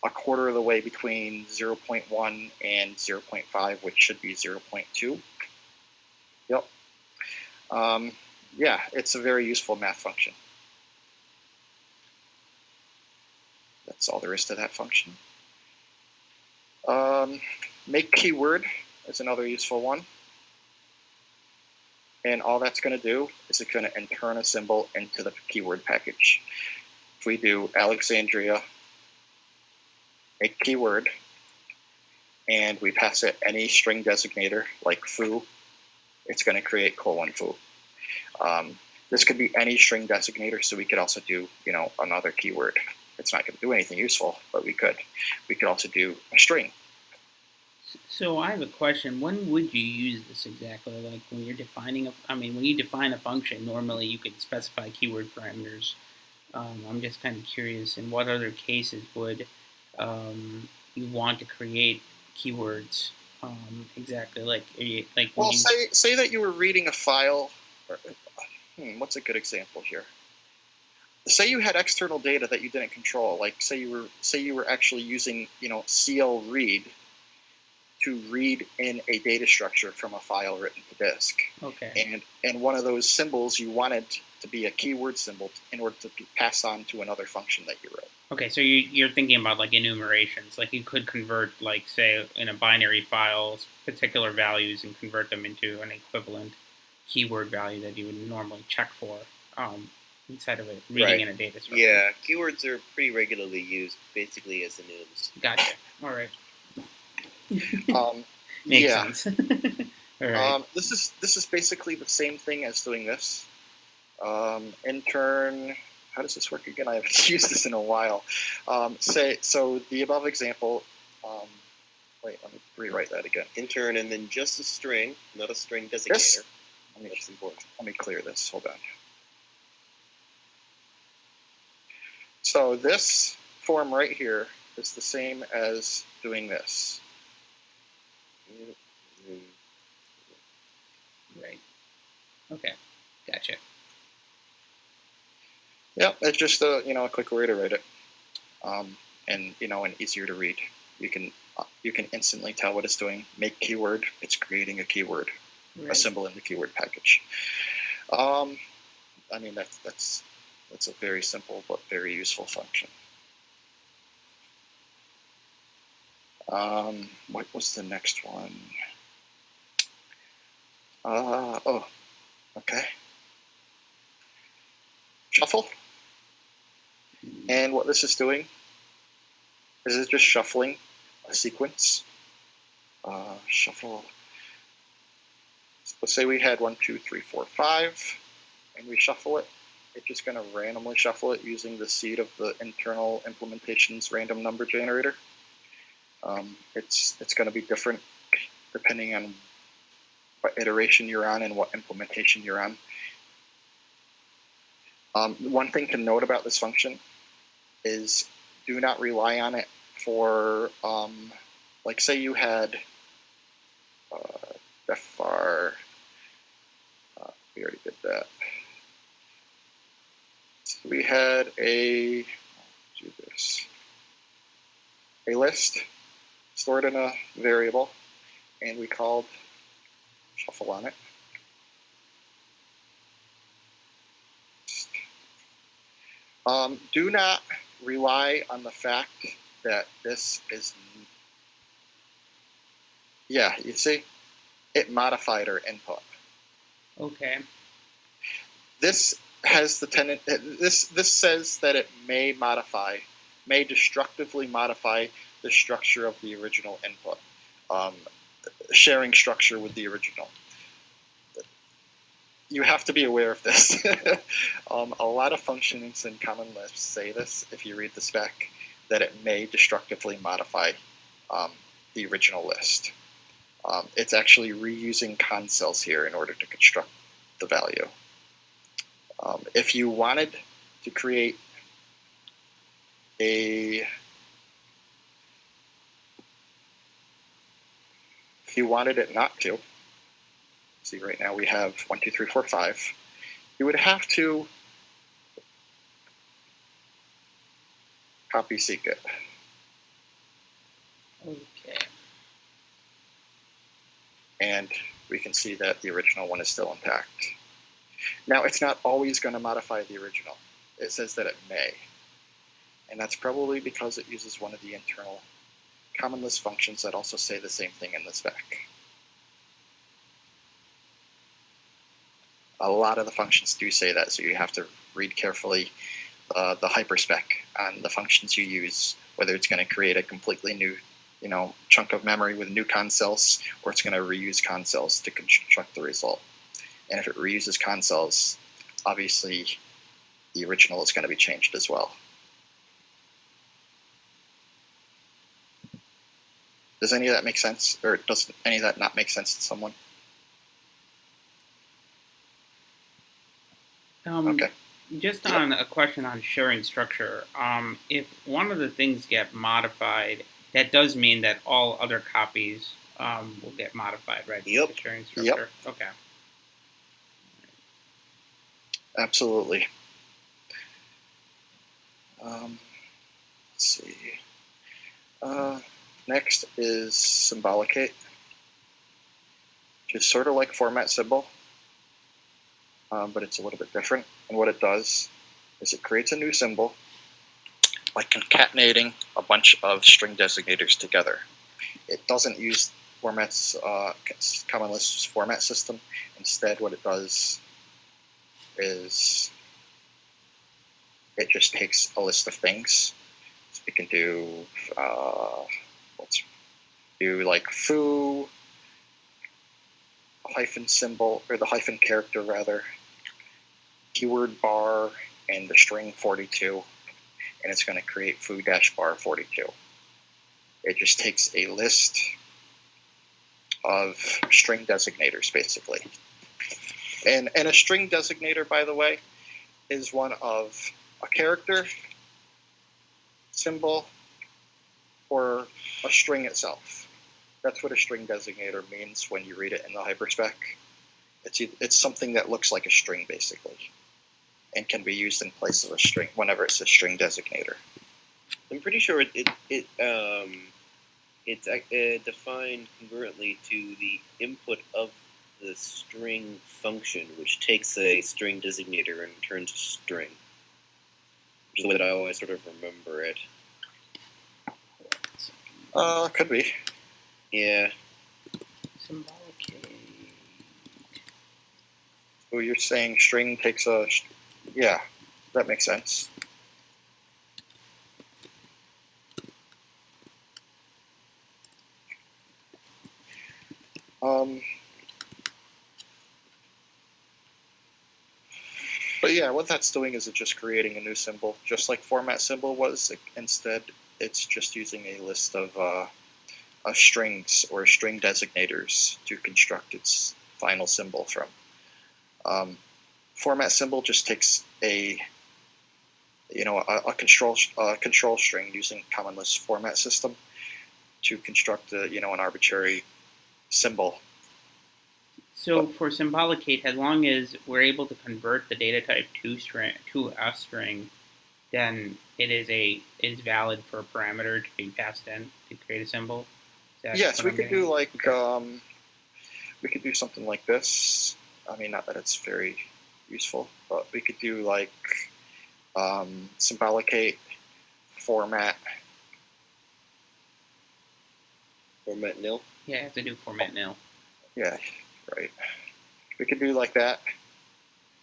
a quarter of the way between 0.1 and 0.5, which should be 0.2. Yep. Yeah, it's a very useful math function. That's all there is to that function. Make keyword is another useful one. And all that's going to do is it's going to intern a symbol into the keyword package. If we do Alexandria make keyword, and we pass it any string designator like foo, it's going to create :foo. This could be any string designator, so we could also do, another keyword. It's not going to do anything useful, but we could. We could also do a string. So I have a question. When would you use this exactly? Like when you're defining when you define a function, normally you could specify keyword parameters. I'm just kind of curious, in what other cases would you want to create keywords exactly? Well, say that you were reading a file. What's a good example here? Say you had external data that you didn't control. Like say you were actually using CL read to read in a data structure from a file written to disk. Okay. And one of those symbols you wanted to be a keyword symbol in order to be passed on to another function that you wrote. Okay, so you're thinking about like enumerations. Like you could convert, like say in a binary file, particular values and convert them into an equivalent keyword value that you would normally check for instead of it reading in a data structure. Yeah, keywords are pretty regularly used basically as enums. Gotcha. All right. Makes sense. All right. This is basically the same thing as doing this. Intern. How does this work again? I haven't used this in a while. So the above example. Wait, let me rewrite that again. Intern and then just a string, not a string designator. That's important. Let me clear this. Hold on. So this form right here is the same as doing this. Right. Okay. Gotcha. Yep, it's just a quick way to write it, and easier to read. You can instantly tell what it's doing. Make keyword. It's creating a keyword, a symbol in the keyword package. That's a very simple but very useful function. What was the next one? Okay. Shuffle. And what this is doing is it's just shuffling a sequence. Shuffle. Let's say we had 1, 2, 3, 4, 5, and we shuffle it. it's just going to randomly shuffle it using the seed of the internal implementation's random number generator. It's going to be different depending on what iteration you're on and what implementation you're on. One thing to note about this function is do not rely on it for, like say you had defar, we already did that. So we had a list stored in a variable, and we called shuffle on it. Do not rely on the fact that this is, yeah, you see, it modified our input. Okay. This has the tendency, this says that it may destructively modify the structure of the original input, sharing structure with the original. You have to be aware of this. A lot of functions in Common Lisp say this, if you read the spec, that it may destructively modify the original list. It's actually reusing concells here in order to construct the value. If you wanted to create if you wanted it not to, see right now we have 1, 2, 3, 4, 5, you would have to copy seek it. Okay. And we can see that the original one is still intact. Now, it's not always going to modify the original. It says that it may. And that's probably because it uses one of the internal Common Lisp functions that also say the same thing in the spec. A lot of the functions do say that, so you have to read carefully the hyperspec on the functions you use, whether it's going to create a completely new chunk of memory with new concells, or it's going to reuse concells to construct the result. And if it reuses concells, obviously the original is going to be changed as well. Does any of that make sense? Or does any of that not make sense to someone? Okay. Just on a question on sharing structure, if one of the things get modified, that does mean that all other copies will get modified, right? Yep. The sharing structure. Yep. Okay. Absolutely. Let's see. Next is symbolicate, which is sort of like format symbol, but it's a little bit different. And what it does is it creates a new symbol by concatenating a bunch of string designators together. It doesn't use Common Lisp's format system. Instead, what it does is it just takes a list of things. So we can do, let's do like foo, hyphen symbol, or the hyphen character rather, keyword bar, and the string 42, and it's going to create foo-bar 42. It just takes a list of string designators, basically. And a string designator, by the way, is one of a character, symbol, or a string itself. That's what a string designator means when you read it in the hyperspec. It's something that looks like a string, basically, and can be used in place of a string whenever it's a string designator. I'm pretty sure it's defined congruently to the input of the string function, which takes a string designator and turns a string. Which is the way that I always sort of remember it. Could be. Yeah. Symbolicate. So you're saying string takes a... Yeah, that makes sense. But But yeah, what that's doing is it's just creating a new symbol, just like format symbol was. Instead, it's just using a list of strings or string designators to construct its final symbol from. Format symbol just takes a control string using common Lisp format system to construct an arbitrary symbol. So for symbolicate, as long as we're able to convert the data type to a string, then it is valid for a parameter to be passed in to create a symbol. Yes, we could do we could do something like this. I mean, not that it's very useful, but we could do like symbolicate format. Format nil. Yeah, I have to do format nil. Yeah, right. We could do like that.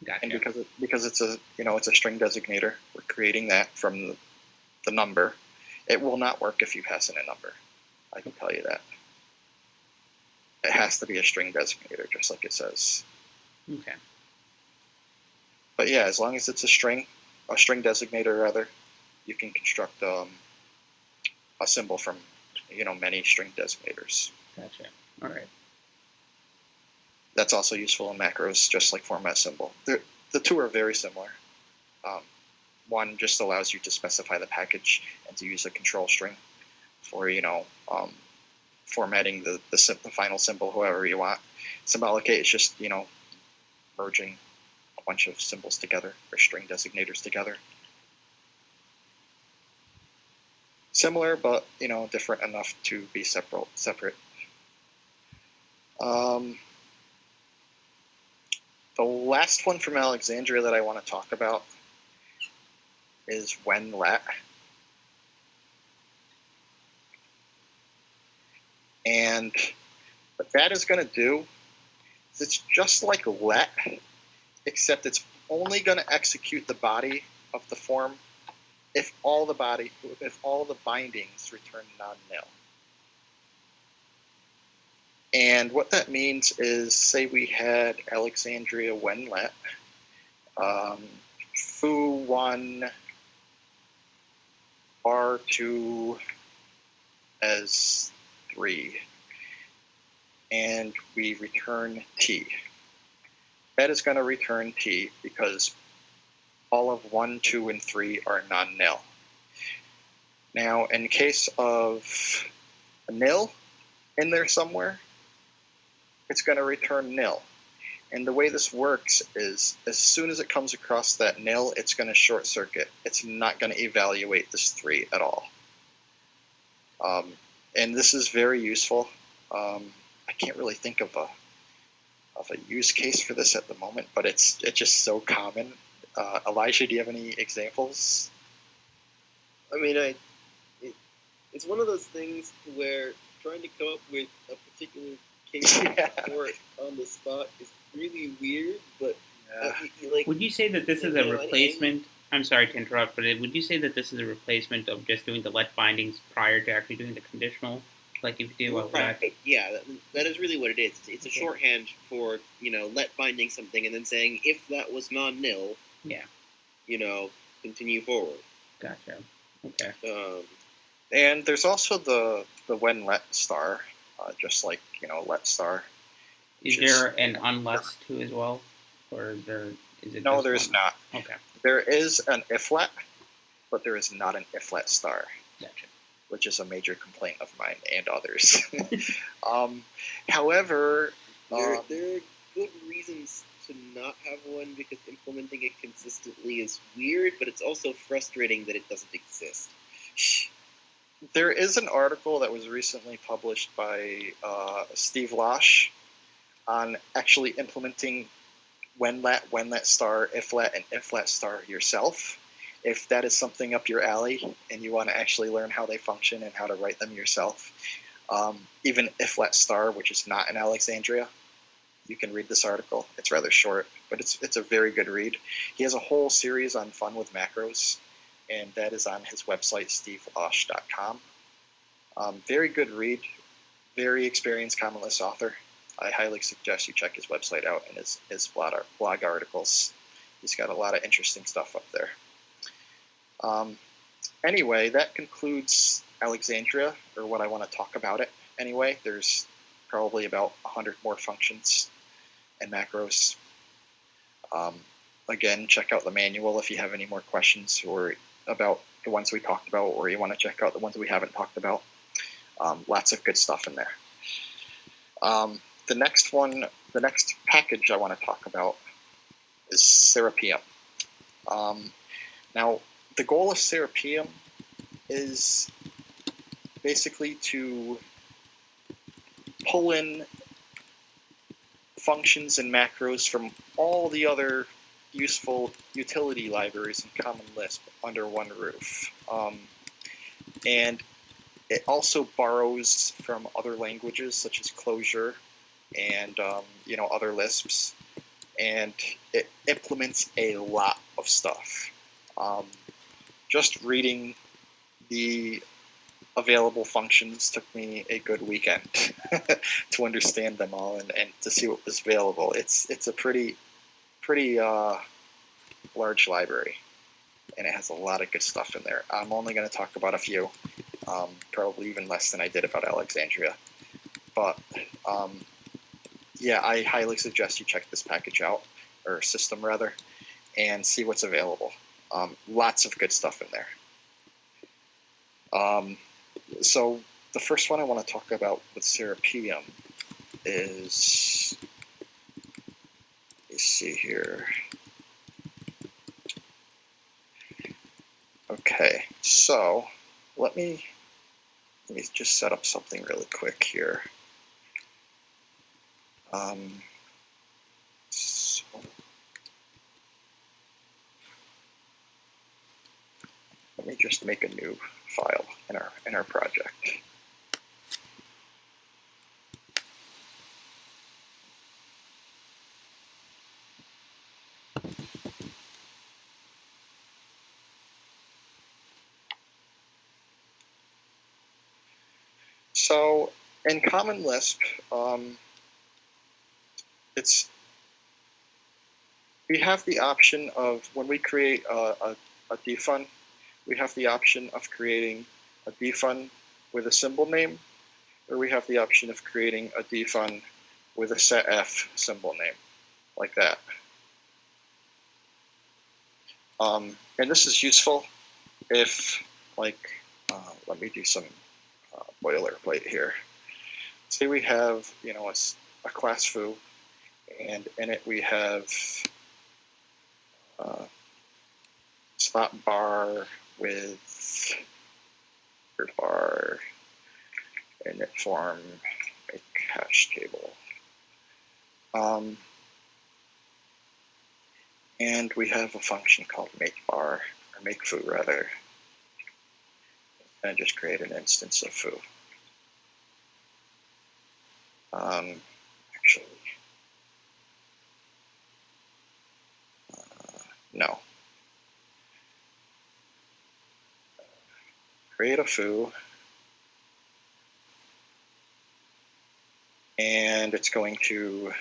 Gotcha. And because it's a string designator, we're creating that from the number. It will not work if you pass in a number. I can tell you that. It has to be a string designator, just like it says. Okay. But yeah, as long as it's a string designator rather, you can construct a symbol from many string designators. Gotcha. All right. That's also useful in macros, just like format symbol. The two are very similar. One just allows you to specify the package and to use a control string for formatting the final symbol however you want. Symbolicate is just merging a bunch of symbols together or string designators together. Similar, but different enough to be separate. The last one from Alexandria that I want to talk about is when let. And what that is going to do is it's just like let, except it's only going to execute the body of the form if all the bindings return non-nil. And what that means is, say we had Alexandria when let, foo1 bar2 as 3, and we return t. That is going to return t because all of 1, 2, and 3 are non-nil. Now, in case of a nil in there somewhere, it's going to return nil. And the way this works is as soon as it comes across that nil, it's going to short circuit. It's not going to evaluate this 3 at all. And this is very useful. I can't really think of a use case for this at the moment, but it's just so common. Elijah, do you have any examples? I mean, it's one of those things where trying to come up with a particular case for it on the spot is really weird, but would you say that this is a replacement? I'm sorry to interrupt, but would you say that this is a replacement of just doing the let bindings prior to actually doing the conditional? Like if you do let? Yeah, that is really what it is. It's a shorthand for let binding something and then saying if that was non-nil, continue forward. Gotcha. Okay. And there's also the when let star, just like let star. Is there an unless too as well, or is it? No, there is not. Okay. There is an if let, but there is not an if let star. Gotcha. Which is a major complaint of mine and others. However, there are good reasons to not have one because implementing it consistently is weird, but it's also frustrating that it doesn't exist. There is an article that was recently published by Steve Losh on actually implementing when let star, if let, and if let star yourself. If that is something up your alley and you want to actually learn how they function and how to write them yourself, even if let star, which is not in Alexandria, you can read this article. It's rather short, but it's a very good read. He has a whole series on fun with macros, and that is on his website, stevelosh.com. Very good read, very experienced common Lisp author. I highly suggest you check his website out and his blog articles. He's got a lot of interesting stuff up there. Anyway, that concludes Alexandria, or what I want to talk about it. Anyway, there's probably about 100 more functions and macros. Again, check out the manual if you have any more questions or about the ones we talked about, or you want to check out the ones we haven't talked about. Lots of good stuff in there. The next package I want to talk about is Serapeum. Now, the goal of Serapeum is basically to pull in functions and macros from all the other useful utility libraries in Common Lisp under one roof. And it also borrows from other languages such as Clojure and other Lisps, and it implements a lot of stuff. Just reading the available functions took me a good weekend to understand them all and to see what was available. It's a pretty large library, and it has a lot of good stuff in there. I'm only going to talk about a few, probably even less than I did about Alexandria. But yeah, I highly suggest you check this package out, or system rather, and see what's available. Lots of good stuff in there. So the first one I want to talk about with Serapeum is, let me see here. Okay, so let me just set up something really quick here. So let me just make a new file in our project. So in Common Lisp, we have the option of, when we create a defun, we have the option of creating a defun with a symbol name, or we have the option of creating a defun with a setf symbol name, like that. And this is useful if, like, let me do some boilerplate here. Say we have, a class foo, and in it we have slot bar with bar init form make hash table. And we have a function called make bar, or make foo rather, and just create an instance of foo. Actually, no. Create a foo, and it's going to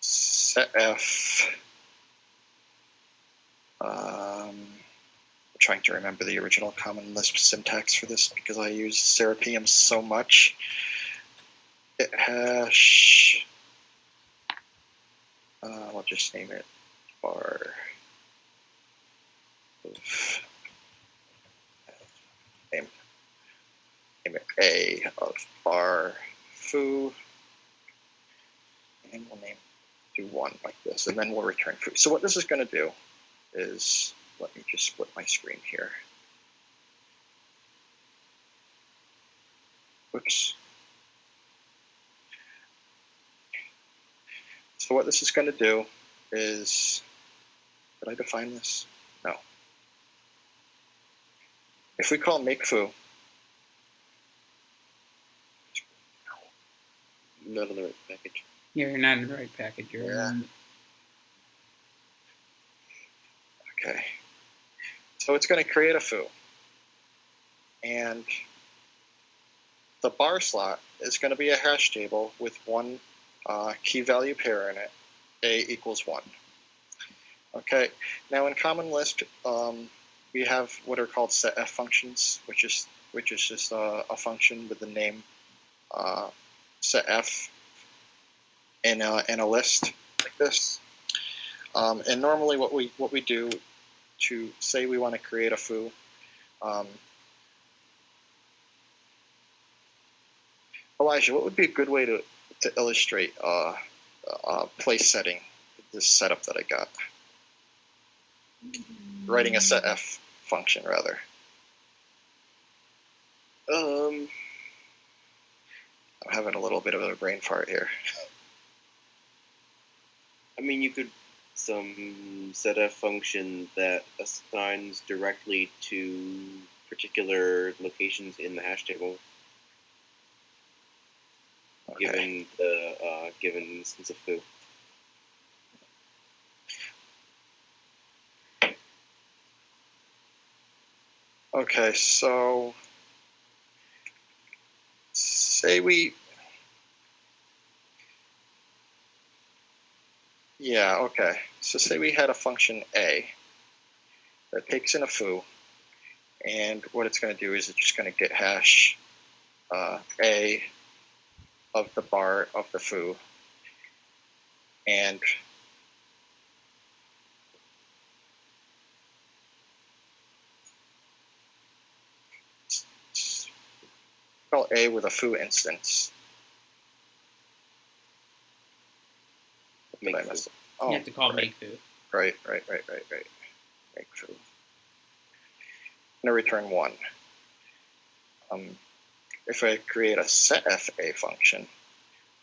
setf. I'm trying to remember the original Common Lisp syntax for this because I use Serapeum so much. It hash. I'll just name it bar. Name it A of bar foo, and we'll do 1 like this, and then we'll return foo. So what this is going to do is, let me just split my screen here. Whoops. So what this is going to do is, did I define this? No. If we call make foo, Not in the right package. Yeah, you're not in the right package. Okay. So it's going to create a foo. And the bar slot is going to be a hash table with one key value pair in it, A equals 1. Okay. Now in Common Lisp, we have what are called setf functions, which is just a function with the name setf in a list like this. And normally, what we do to say we want to create a foo. Elijah, what would be a good way to illustrate place setting, this setup that I got? Writing a setf function, rather. I'm having a little bit of a brain fart here. I mean, you could some setf function that assigns directly to particular locations in the hash table. Okay. Given the given instance of foo. Okay, so say we, yeah, okay. So say we had a function A that takes in a foo, and what it's going to do is it's just going to get hash A of the bar of the foo, and call A with a foo instance. You have to call make foo. Right. Make foo. I'm going to return 1. If I create a setfa function,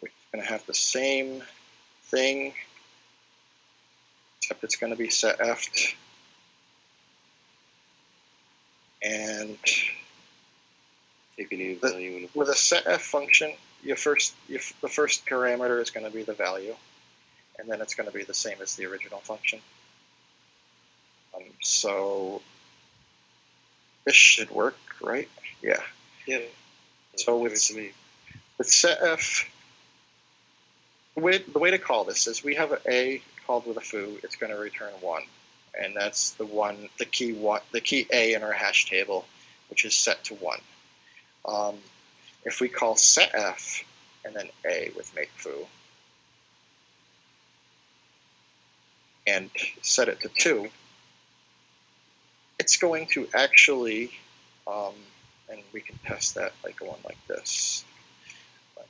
which is going to have the same thing, except it's going to be setf, and take a new value. With a setf function, the first parameter is going to be the value, and then it's going to be the same as the original function. So this should work, right? Yeah. Yeah. So with setf, the way to call this is we have an A called with a foo. It's going to return 1, and that's the key A in our hash table, which is set to 1. If we call setf and then A with make foo and set it to 2, it's going to actually, and we can test that by going like this: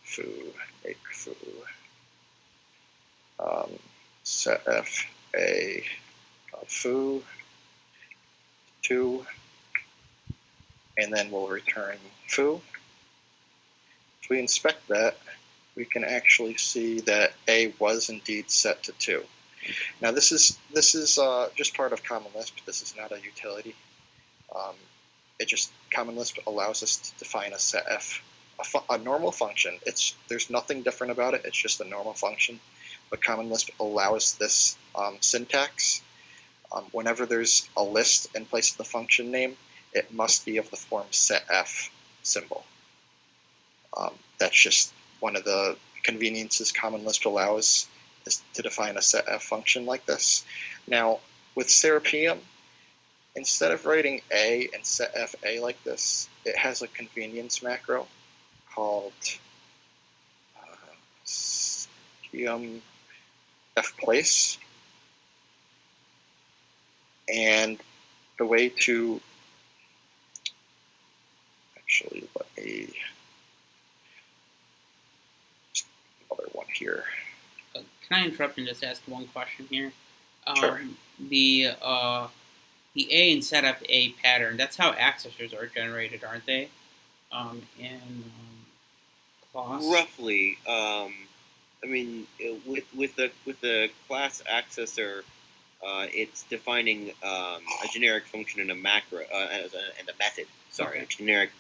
foo, make foo, setf A foo 2, and then we'll return foo. If we inspect that, we can actually see that A was indeed set to 2. Now this is just part of Common Lisp. This is not a utility. Common Lisp allows us to define a setf, a normal function. There's nothing different about it. It's just a normal function. But Common Lisp allows this syntax. Whenever there's a list in place of the function name, it must be of the form setf symbol. That's just one of the conveniences Common Lisp allows, is to define a setf function like this. Now, with Serapeum, instead of writing A and setf A like this, it has a convenience macro called fplace. And the way to actually let me another one here. Can I interrupt and just ask one question here? Sure. The A and setf A pattern, that's how accessors are generated, aren't they? In class. Roughly. I mean, with the class accessor, it's defining a generic function and a macro and a method. Sorry, Okay. Generic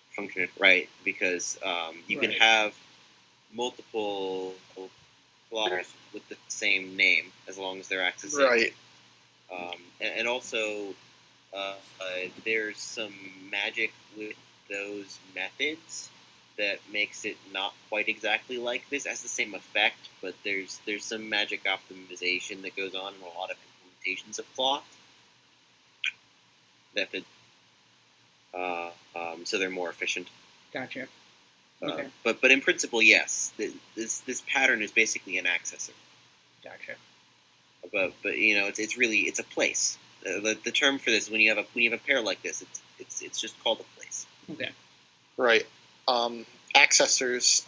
function, right? Because you can have multiple class with the same name as long as they're accessing. Right. And also, there's some magic with those methods that makes it not quite exactly like this. It has the same effect, but there's some magic optimization that goes on in a lot of implementations of cloth. So they're more efficient. Gotcha. Okay. But in principle, yes, this pattern is basically an accessor. Gotcha. But it's really a place. The term for this, when you have a pair like this, it's just called a place. Okay. Right. Accessors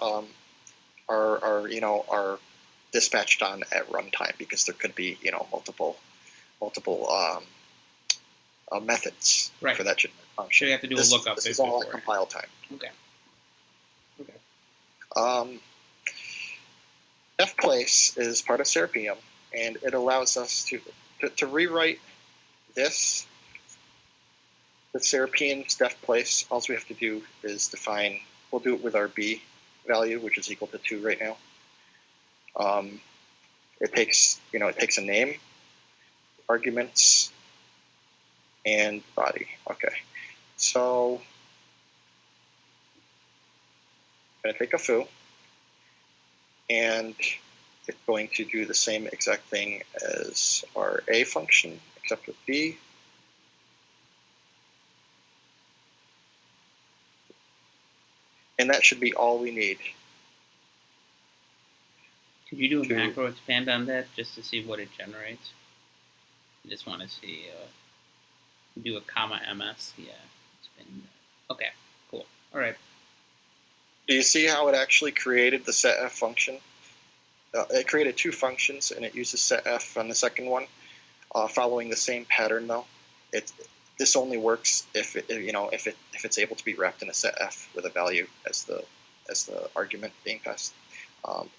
are dispatched on at runtime because there could be multiple methods for that function. So you have to do a lookup. This is all at compile time. Okay. Defplace is part of Serapeum, and it allows us to rewrite this with Serapeum's defplace. All we have to do is define. We'll do it with our b value, which is equal to 2 right now. It takes a name, arguments, and body. Okay, so I'm going to take a foo, and it's going to do the same exact thing as our a function, except with b. And that should be all we need. Could you do a macro expand on that just to see what it generates? I just want to see. Do a comma ms. Yeah. Okay. Cool. All right. Do you see how it actually created the setf function? It created 2 functions, and it uses setf on the second one, following the same pattern though. This only works if it's able to be wrapped in a setf with a value as the argument being passed.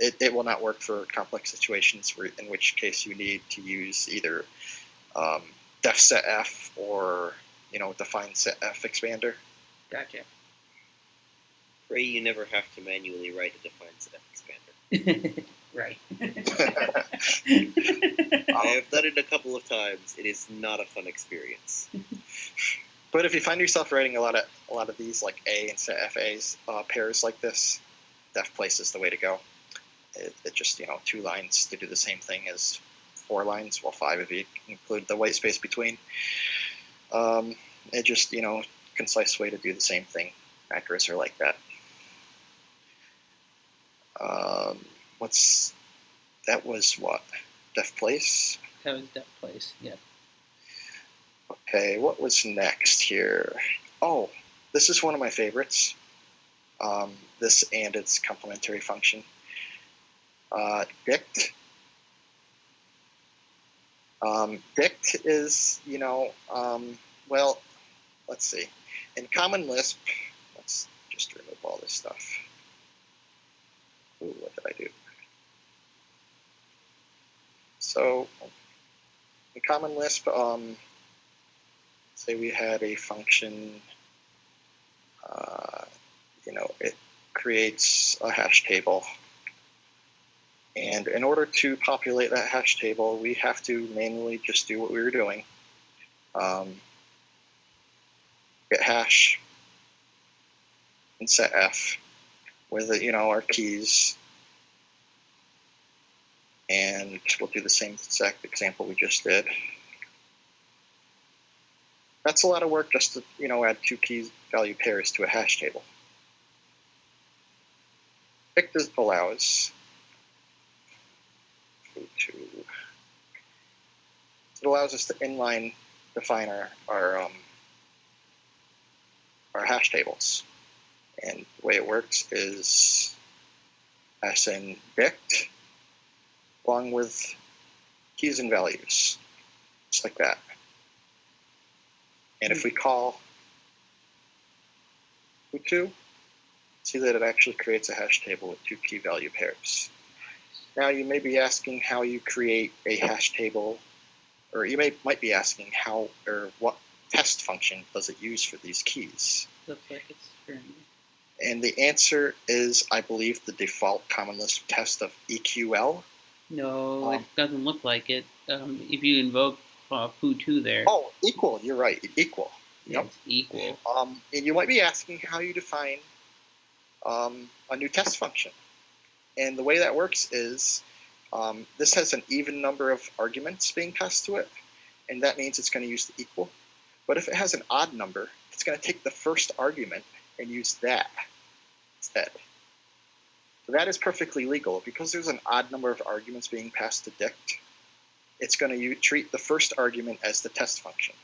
It will not work for complex situations in which case you need to use either def setf or define setf expander. Gotcha. Pray you never have to manually write a define setf expander. Right. I have done it a couple of times. It is not a fun experience. But if you find yourself writing a lot of these like A and setf's pairs like this, defplace is the way to go. It just 2 lines to do the same thing as 4 lines, well 5 if you include the white space between. It just concise way to do the same thing. Macros are like that. That was what? Defplace? That was defplace, yeah. Okay, what was next here? Oh, this is one of my favorites. This and its complementary function. Dict. Dict is, well, let's see. In common Lisp, let's just remove all this stuff. Ooh, what did I do? So, in common Lisp, say we had a function, it creates a hash table. And in order to populate that hash table, we have to manually just do what we were doing. Get hash and setf with our keys. And we'll do the same exact example we just did. That's a lot of work just to add 2 key value pairs to a hash table. Dict allows it allows us to inline define our hash tables. And the way it works is as in dict along with keys and values, just like that. And if we call foo2, see that it actually creates a hash table with 2 key value pairs. Now you may be asking how you create a hash table, or you might be asking how or what test function does it use for these keys? Looks like it's string. And the answer is, I believe, the default Common Lisp test of EQL. No, it doesn't look like it. If you invoke foo2 there. Oh, equal. You're right. Equal. Yeah, yep. It's equal. And you might be asking how you define a new test function. And the way that works is this has an even number of arguments being passed to it, and that means it's going to use the equal. But if it has an odd number, it's going to take the first argument and use that instead. So that is perfectly legal. Because there's an odd number of arguments being passed to dict, it's going to treat the first argument as the test function.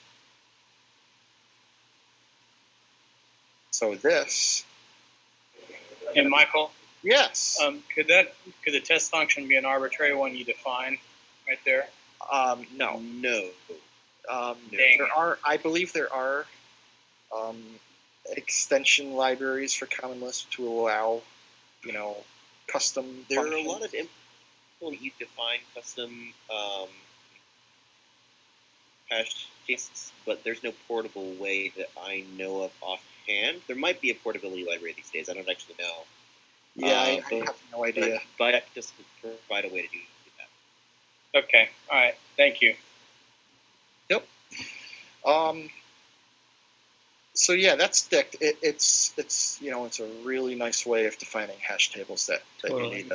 So this... And Michael? Yes. Could the test function be an arbitrary one you define right there? No. No. I believe there are extension libraries for Common Lisp to allow, custom. There functions. are a lot of implements you define custom hash cases, but there's no portable way that I know of offhand. There might be a portability library these days. I don't actually know. Yeah, I have no idea. But just provide a way to do that. Okay. All right. Thank you. Yep. So yeah, that's dict. It's a really nice way of defining hash tables that Totally.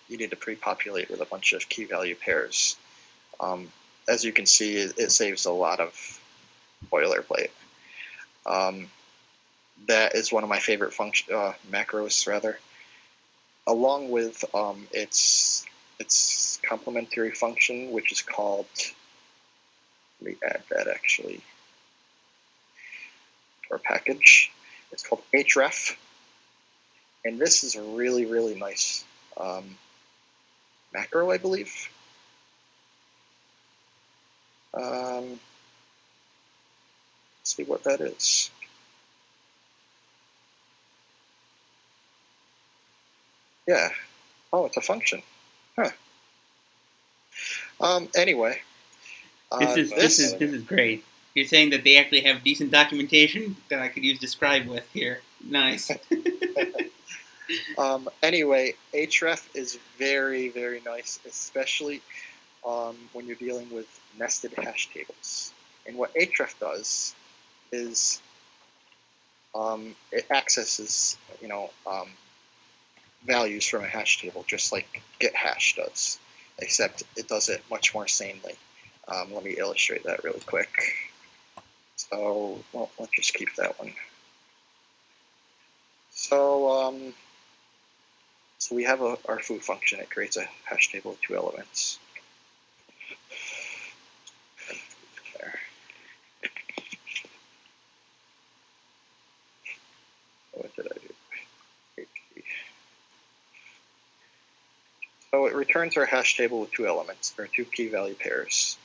you need to pre-populate with a bunch of key value pairs. As you can see, it saves a lot of boilerplate. That is one of my favorite macros, rather. Along with its complementary function, which is called. Let me add that actually. Our package. It's called href, and this is a really, really nice macro, I believe. Let's see what that is. Yeah. Oh, it's a function. Huh. Anyway. This is great. You're saying that they actually have decent documentation that I could use describe with here. Nice. Anyway, href is very, very nice, especially when you're dealing with nested hash tables. And what href does is it accesses, values from a hash table, just like gethash does, except it does it much more sanely. Let me illustrate that really quick. So, well, let's just keep that one. So, so we have our foo function. It creates a hash table with 2 elements. There. What did I do? So it returns our hash table with 2 elements, or 2 key value pairs.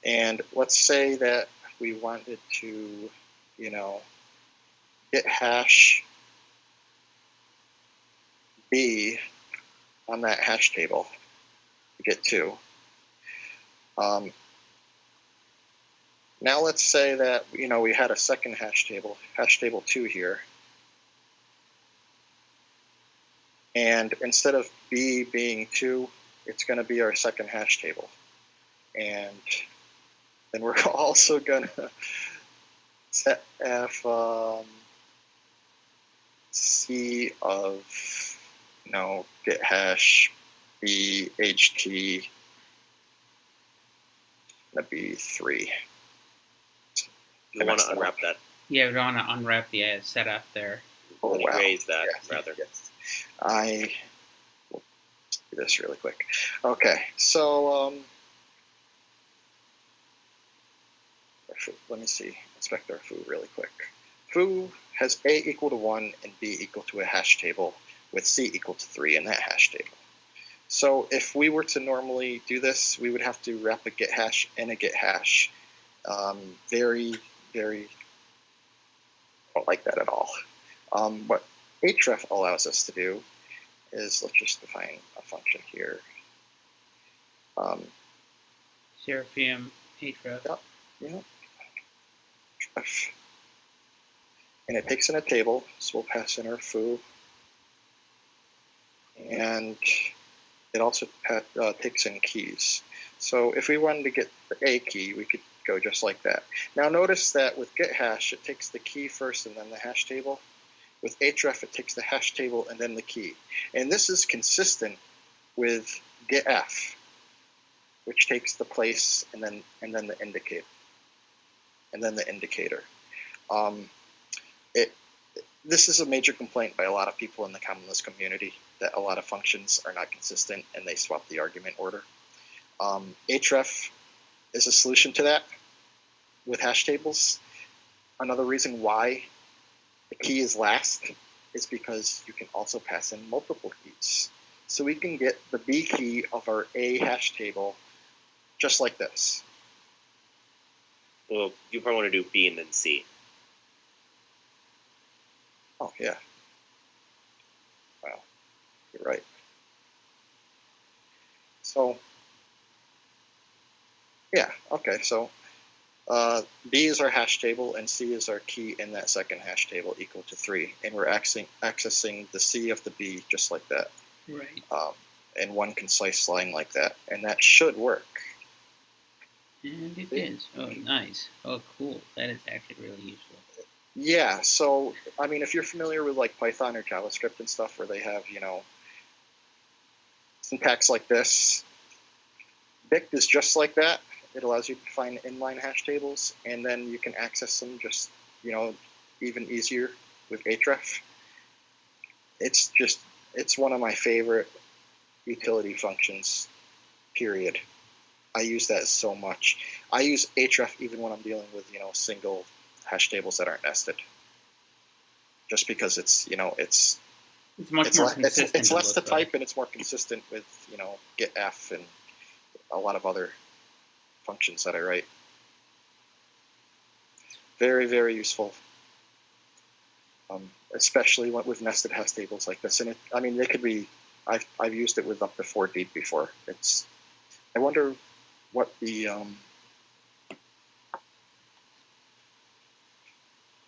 And let's say that we wanted to, get hash B on that hash table to get 2. Now let's say that, we had a second hash table 2 here. And instead of B being 2, it's going to be our second hash table. And then we're also going to set C of, get hash B HT going to be 3. You want to unwrap that. Yeah, we want to unwrap the setup there. Oh, Let me wow. raise that, Yes, rather. yes. I will do this really quick. Okay, so let me see. Inspect our foo really quick. Foo has A equal to 1 and B equal to a hash table with C equal to 3 in that hash table. So if we were to normally do this, we would have to wrap a get hash and a get hash. Very, very don't like that at all. What href allows us to do is, let's just define a function here. Serapeum href. Yeah. And it takes in a table, so we'll pass in our foo. And it also takes in keys. So if we wanted to get the A key, we could go just like that. Now notice that with getHash, it takes the key first and then the hash table. With href, it takes the hash table and then the key. And this is consistent with getf, which takes the place and then the indicator. And then the indicator. This is a major complaint by a lot of people in the common Lisp community, that a lot of functions are not consistent and they swap the argument order. Href is a solution to that with hash tables. Another reason why the key is last is because you can also pass in multiple keys. So we can get the B key of our A hash table just like this. Well, you probably want to do B and then C. Oh, yeah. Wow, you're right. So, yeah, okay, so B is our hash table and C is our key in that second hash table equal to 3. And we're accessing the C of the B just like that. Right. In one concise line like that. And that should work. And it is. Oh, nice. Oh, cool. That is actually really useful. Yeah, so, I mean, if you're familiar with like Python or JavaScript and stuff where they have, syntax like this, dict is just like that. It allows you to find inline hash tables, and then you can access them just, even easier with href. It's one of my favorite utility functions, period. I use that so much. I use href even when I'm dealing with, single hash tables that aren't nested. Just because it's much more consistent. It's less to type and it's more consistent with, getf and a lot of other functions that I write. Very, very useful. Especially with nested hash tables like this. And they could be, I've used it with up to 4 deep before. I wonder what the, oh,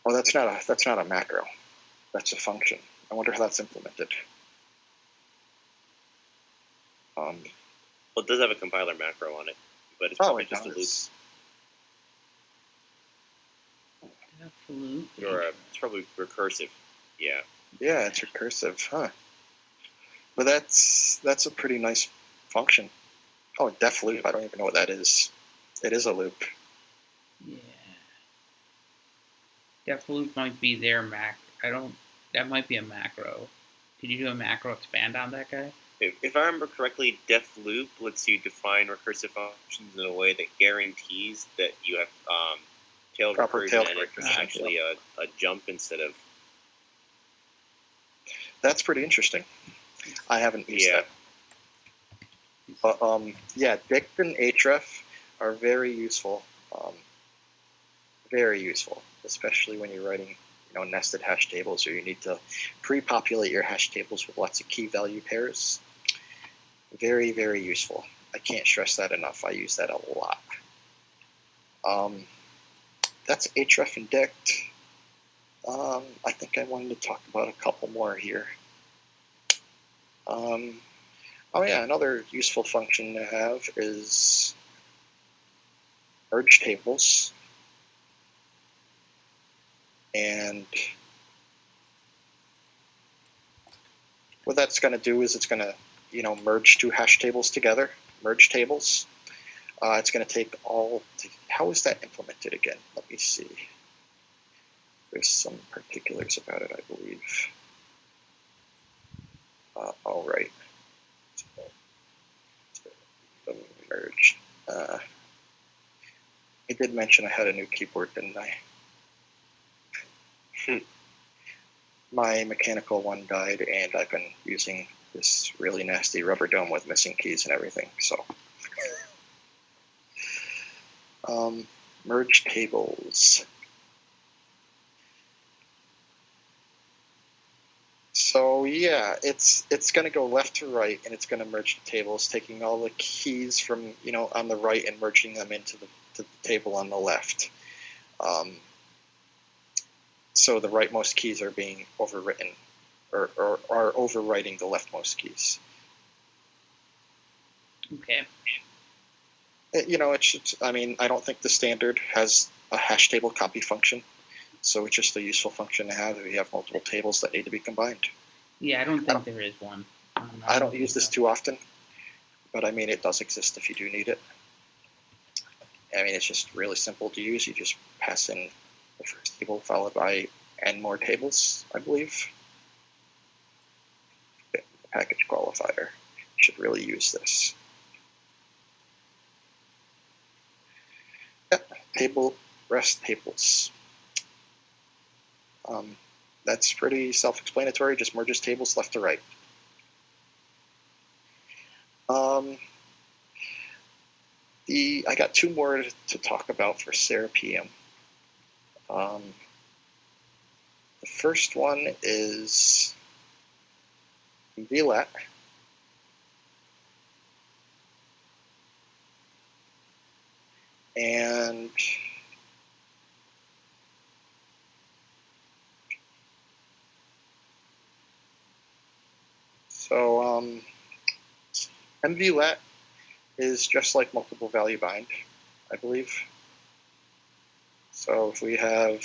that's not a macro. That's a function. I wonder how that's implemented. Well, it does have a compiler macro on it, but it's probably just a loop. Or it's probably recursive. Yeah. Yeah, it's recursive, huh? But that's a pretty nice function. Oh, def loop. I don't even know what that is. It is a loop. Yeah. Def loop might be their that might be a macro. Could you do a macro expand on that guy? If I remember correctly, def loop lets you define recursive functions in a way that guarantees that you have tailed recursion, and it's actually a jump instead of. That's pretty interesting. I haven't used that. But dict and href are very useful. Very useful, especially when you're writing, nested hash tables, or you need to pre-populate your hash tables with lots of key value pairs. Very, very useful. I can't stress that enough. I use that a lot. That's href and dict. I think I wanted to talk about a couple more here. Oh yeah, another useful function to have is merge tables. And what that's going to do is it's going to, merge two hash tables together, merge tables. It's going to take how is that implemented again? Let me see. There's some particulars about it, I believe. All right. Merge. I did mention I had a new keyboard, didn't I? My mechanical one died, and I've been using this really nasty rubber dome with missing keys and everything. So, merge tables. So yeah, it's going to go left to right, and it's going to merge the tables, taking all the keys from on the right and merging them into the table on the left. So the rightmost keys are being overwritten, or are overwriting the leftmost keys. Okay. It should. I don't think the standard has a hash table copy function, So it's just a useful function to have if you have multiple tables that need to be combined. Yeah, I don't think there is one. I don't use this too often, but I mean, it does exist if you do need it. I mean, it's just really simple to use. You just pass in the first table followed by n more tables, I believe. The package qualifier should really use this. Yep, table rest tables. That's pretty self-explanatory. Just merges tables left to right. I got two more to talk about for Serapeum. The first one is VLAT. And so MVLAT is just like multiple value bind, I believe. So if we have,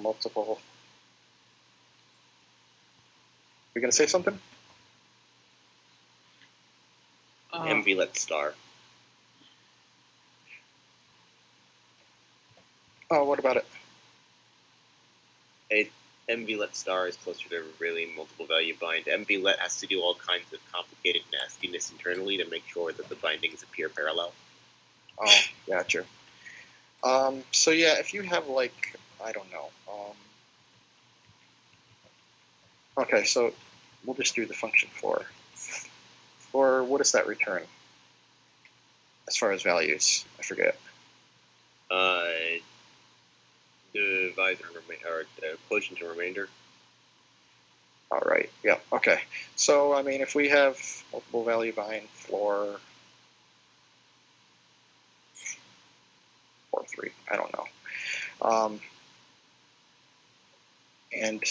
multiple... You gonna say something? MVLet star. Oh, what about it? MVLet star is closer to really multiple value bind. MVLet has to do all kinds of complicated nastiness internally to make sure that the bindings appear parallel. Oh, gotcha. So yeah, if you have like, I don't know. Okay, so we'll just do the function for. For what does that return? As far as values, I forget. Divisor or quotient and remainder. All right. Yeah. Okay. So I mean, if we have multiple value bind floor 3, I don't know. And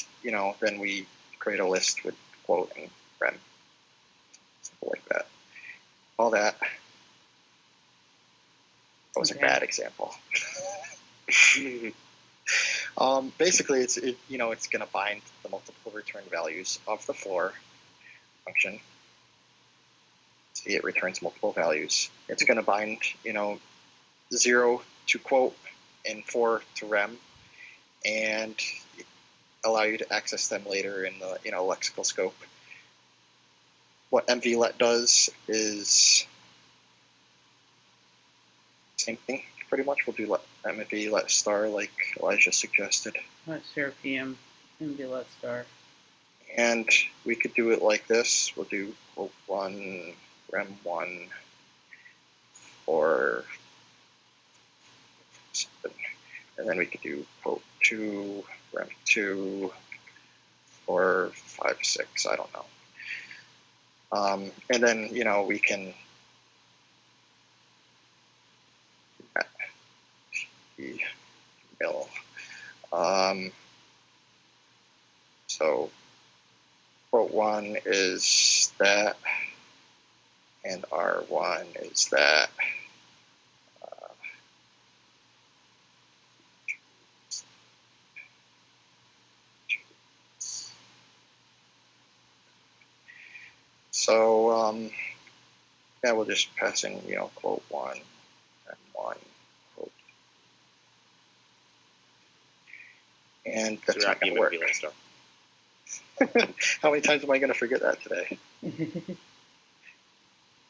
then we create a list with quote and rem, something like that. All that. That was a bad example. Basically, it's going to bind the multiple return values of the floor function. See, it returns multiple values. It's going to bind 0 to quote and 4 to rem, and allow you to access them later in the lexical scope. What MVLet does is same thing. Pretty much, we'll do MVLet star like Elijah suggested. Serapeum, MVLet star. And we could do it like this. We'll do quote 1, rem 1, or something. And then we could do quote 2, rem 2, or 5, 6, I don't know. And then, we can mill. So quote 1 is that, and R1 is that. So yeah, we'll just pass in quote 1 and 1 quote, and that's not going to work. How many times am I going to forget that today?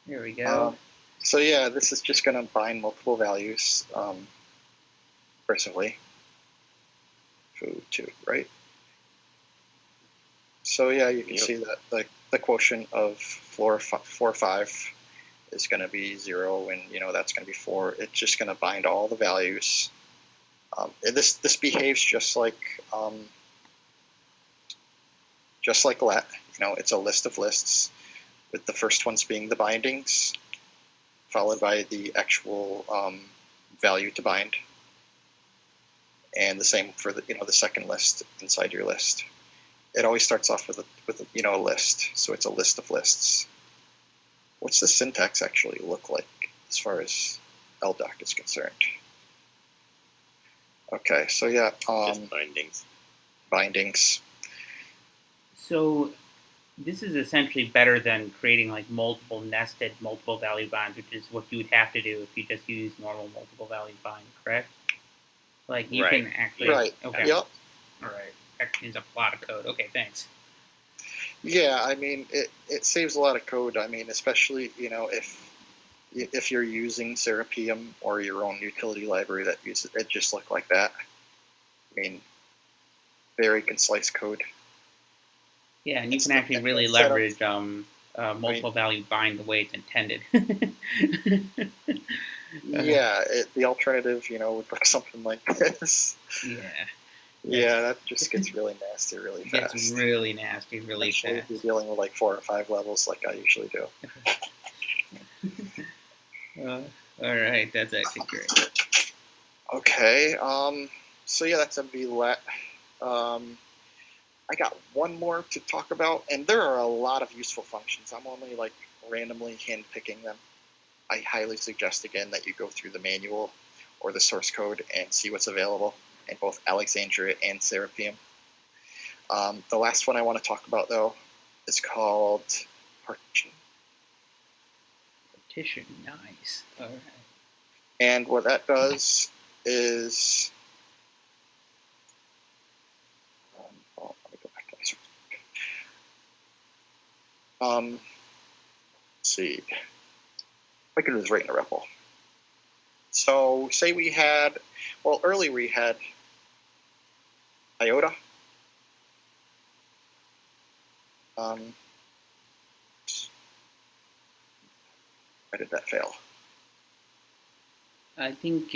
Here we go. So yeah, this is just going to bind multiple values recursively. Foo 2, right? So yeah, you can see that the quotient of floor 4, 5 is going to be 0, and that's going to be 4. It's just going to bind all the values. This behaves just like let. It's a list of lists, with the first ones being the bindings, followed by the actual value to bind, and the same for the the second list inside your list. It always starts off with a list, so it's a list of lists. What's the syntax actually look like as far as LDOC is concerned? Okay, so yeah, Just bindings. bindings. So this is essentially better than creating like multiple nested multiple value binds, which is what you would have to do if you just use normal multiple value bind, correct? Like you Right. can actually. Right. Okay. Yep. All right. That cleans up a lot of code. Okay, thanks. Yeah, I mean, it saves a lot of code. I mean, especially, if you're using Serapeum or your own utility library that uses it just look like that. I mean, very concise code. Yeah, and you can Instead- actually really instead of- leverage multiple value bind the way it's intended. Yeah, the alternative, would look something like this. Yeah. Yeah, that just gets really nasty really It fast. gets really nasty really Especially if fast. you're dealing with like 4 or 5 levels like I usually do. All right, that's actually great. Okay, so yeah, that's MVLet. I got one more to talk about, and there are a lot of useful functions. I'm only like randomly handpicking them. I highly suggest again that you go through the manual or the source code and see what's available in both Alexandria and Serapeum. The last one I want to talk about though is called partition. Partition, nice. All right. And what that does is, let me go back to this. Let's see. I can do this right in the REPL. So say we had, earlier we had iota. Why did that fail? I think.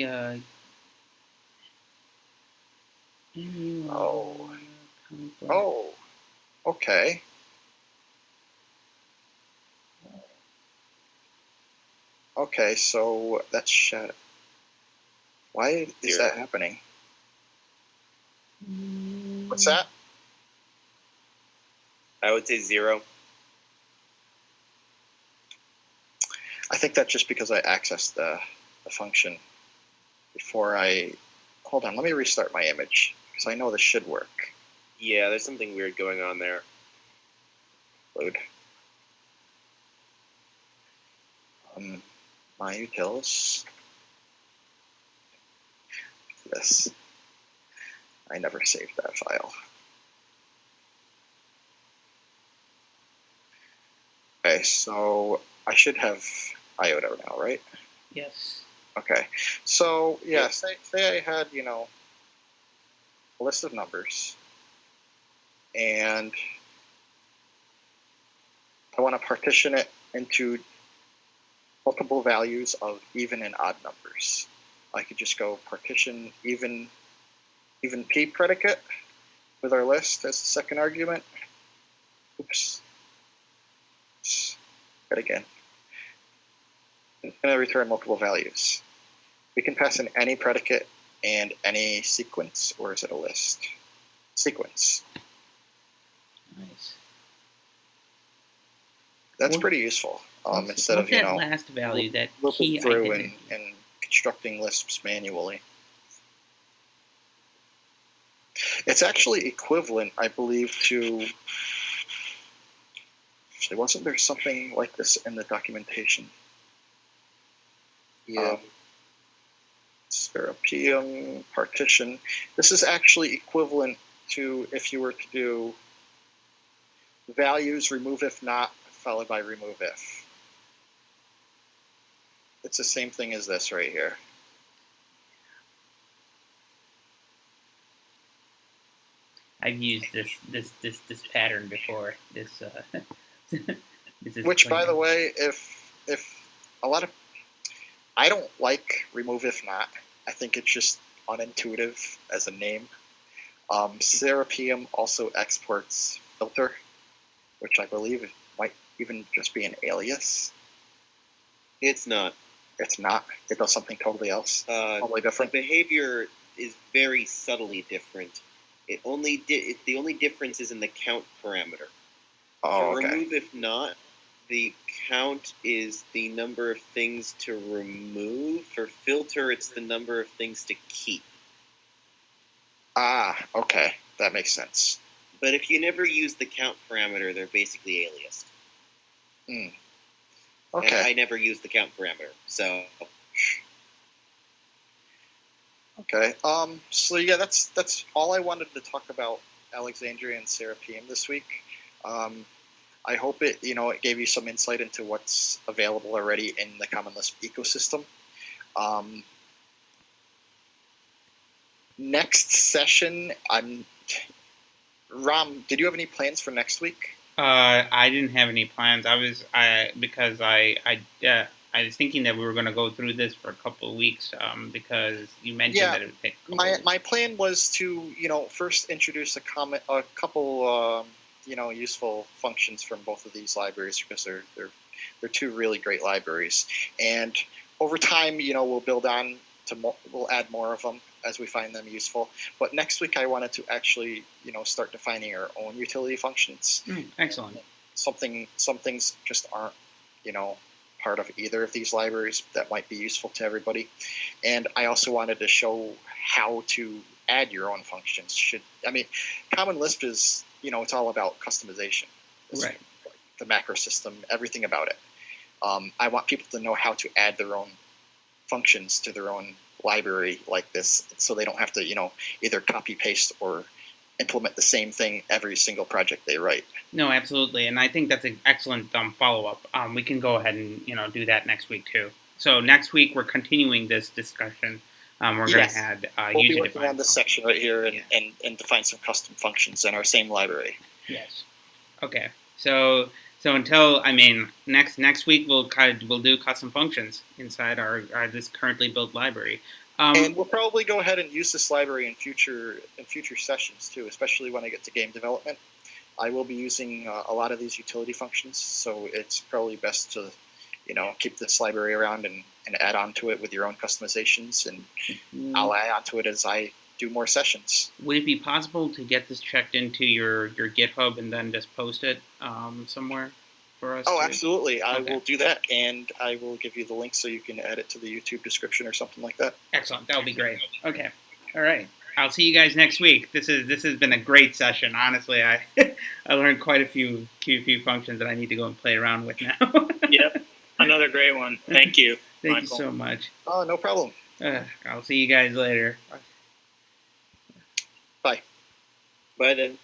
Oh, okay. Okay, so that's shadow. Why is that happening? What's that? I would say 0. I think that's just because I accessed the function before I... Hold on, let me restart my image, because I know this should work. Yeah, there's something weird going on there. Load. My utils. This. I never saved that file. Okay, so I should have iota now, right? Yes. Okay, so yeah, say I had, a list of numbers, and I want to partition it into multiple values of even and odd numbers. I could just go partition even p predicate with our list as the second argument. Oops. That again. And I return multiple values. We can pass in any predicate and any sequence, or is it a list? Sequence. Nice. That's pretty useful. Instead of, that last value, that key looping through identity. and constructing lists manually. It's actually equivalent, I believe, to... Actually, wasn't there something like this in the documentation? Yeah. Serapeum partition. This is actually equivalent to if you were to do values remove if not followed by remove if. It's the same thing as this right here. I've used this pattern before. This is Which, by clean. the way, if a lot of... I don't like remove if not. I think it's just unintuitive as a name. Serapeum also exports filter, which I believe might even just be an alias. It's not. It's not. It does something totally else. Totally different. The behavior is very subtly different. The only difference is in the count parameter. Oh, For okay. remove if not, the count is the number of things to remove. For filter, it's the number of things to keep. Okay, that makes sense. But if you never use the count parameter, they're basically aliased. Okay. And I never use the count parameter, so. Okay. So yeah, that's all I wanted to talk about Alexandria and Serapeum this week. I hope it gave you some insight into what's available already in the Common Lisp ecosystem. Next session, Ram, did you have any plans for next week? I didn't have any plans. I was thinking that we were going to go through this for a couple of weeks because you mentioned that it would take. My plan was to first introduce a couple useful functions from both of these libraries because they're two really great libraries, and over time we'll build on we'll add more of them as we find them useful. But next week I wanted to actually start defining our own utility functions. Excellent. Some things just aren't part of either of these libraries that might be useful to everybody. And I also wanted to show how to add your own functions. Common Lisp is it's all about customization. Right. The macro system, everything about it. I want people to know how to add their own functions to their own library like this, so they don't have to either copy paste or implement the same thing every single project they write. No, absolutely, and I think that's an excellent follow-up. We can go ahead and do that next week too. So next week we're continuing this discussion. We're going to add we'll be working on this section right here and define some custom functions in our same library. Yes. Okay. So until next week we'll do custom functions inside our this currently built library. And we'll probably go ahead and use this library in future sessions too, especially when I get to game development. I will be using a lot of these utility functions, so it's probably best to keep this library around and add on to it with your own customizations, and I'll add on to it as I do more sessions. Would it be possible to get this checked into your GitHub and then just post it somewhere for us? Oh, absolutely. I will do that, and I will give you the link so you can add it to the YouTube description or something like that. Excellent. That would be great. Okay. All right. I'll see you guys next week. This has been a great session. Honestly, I learned quite a few functions that I need to go and play around with now. Yep. Another great one. Thank you. Thank Michael. you so much. Oh, no problem. I'll see you guys later. Bye. Bye then.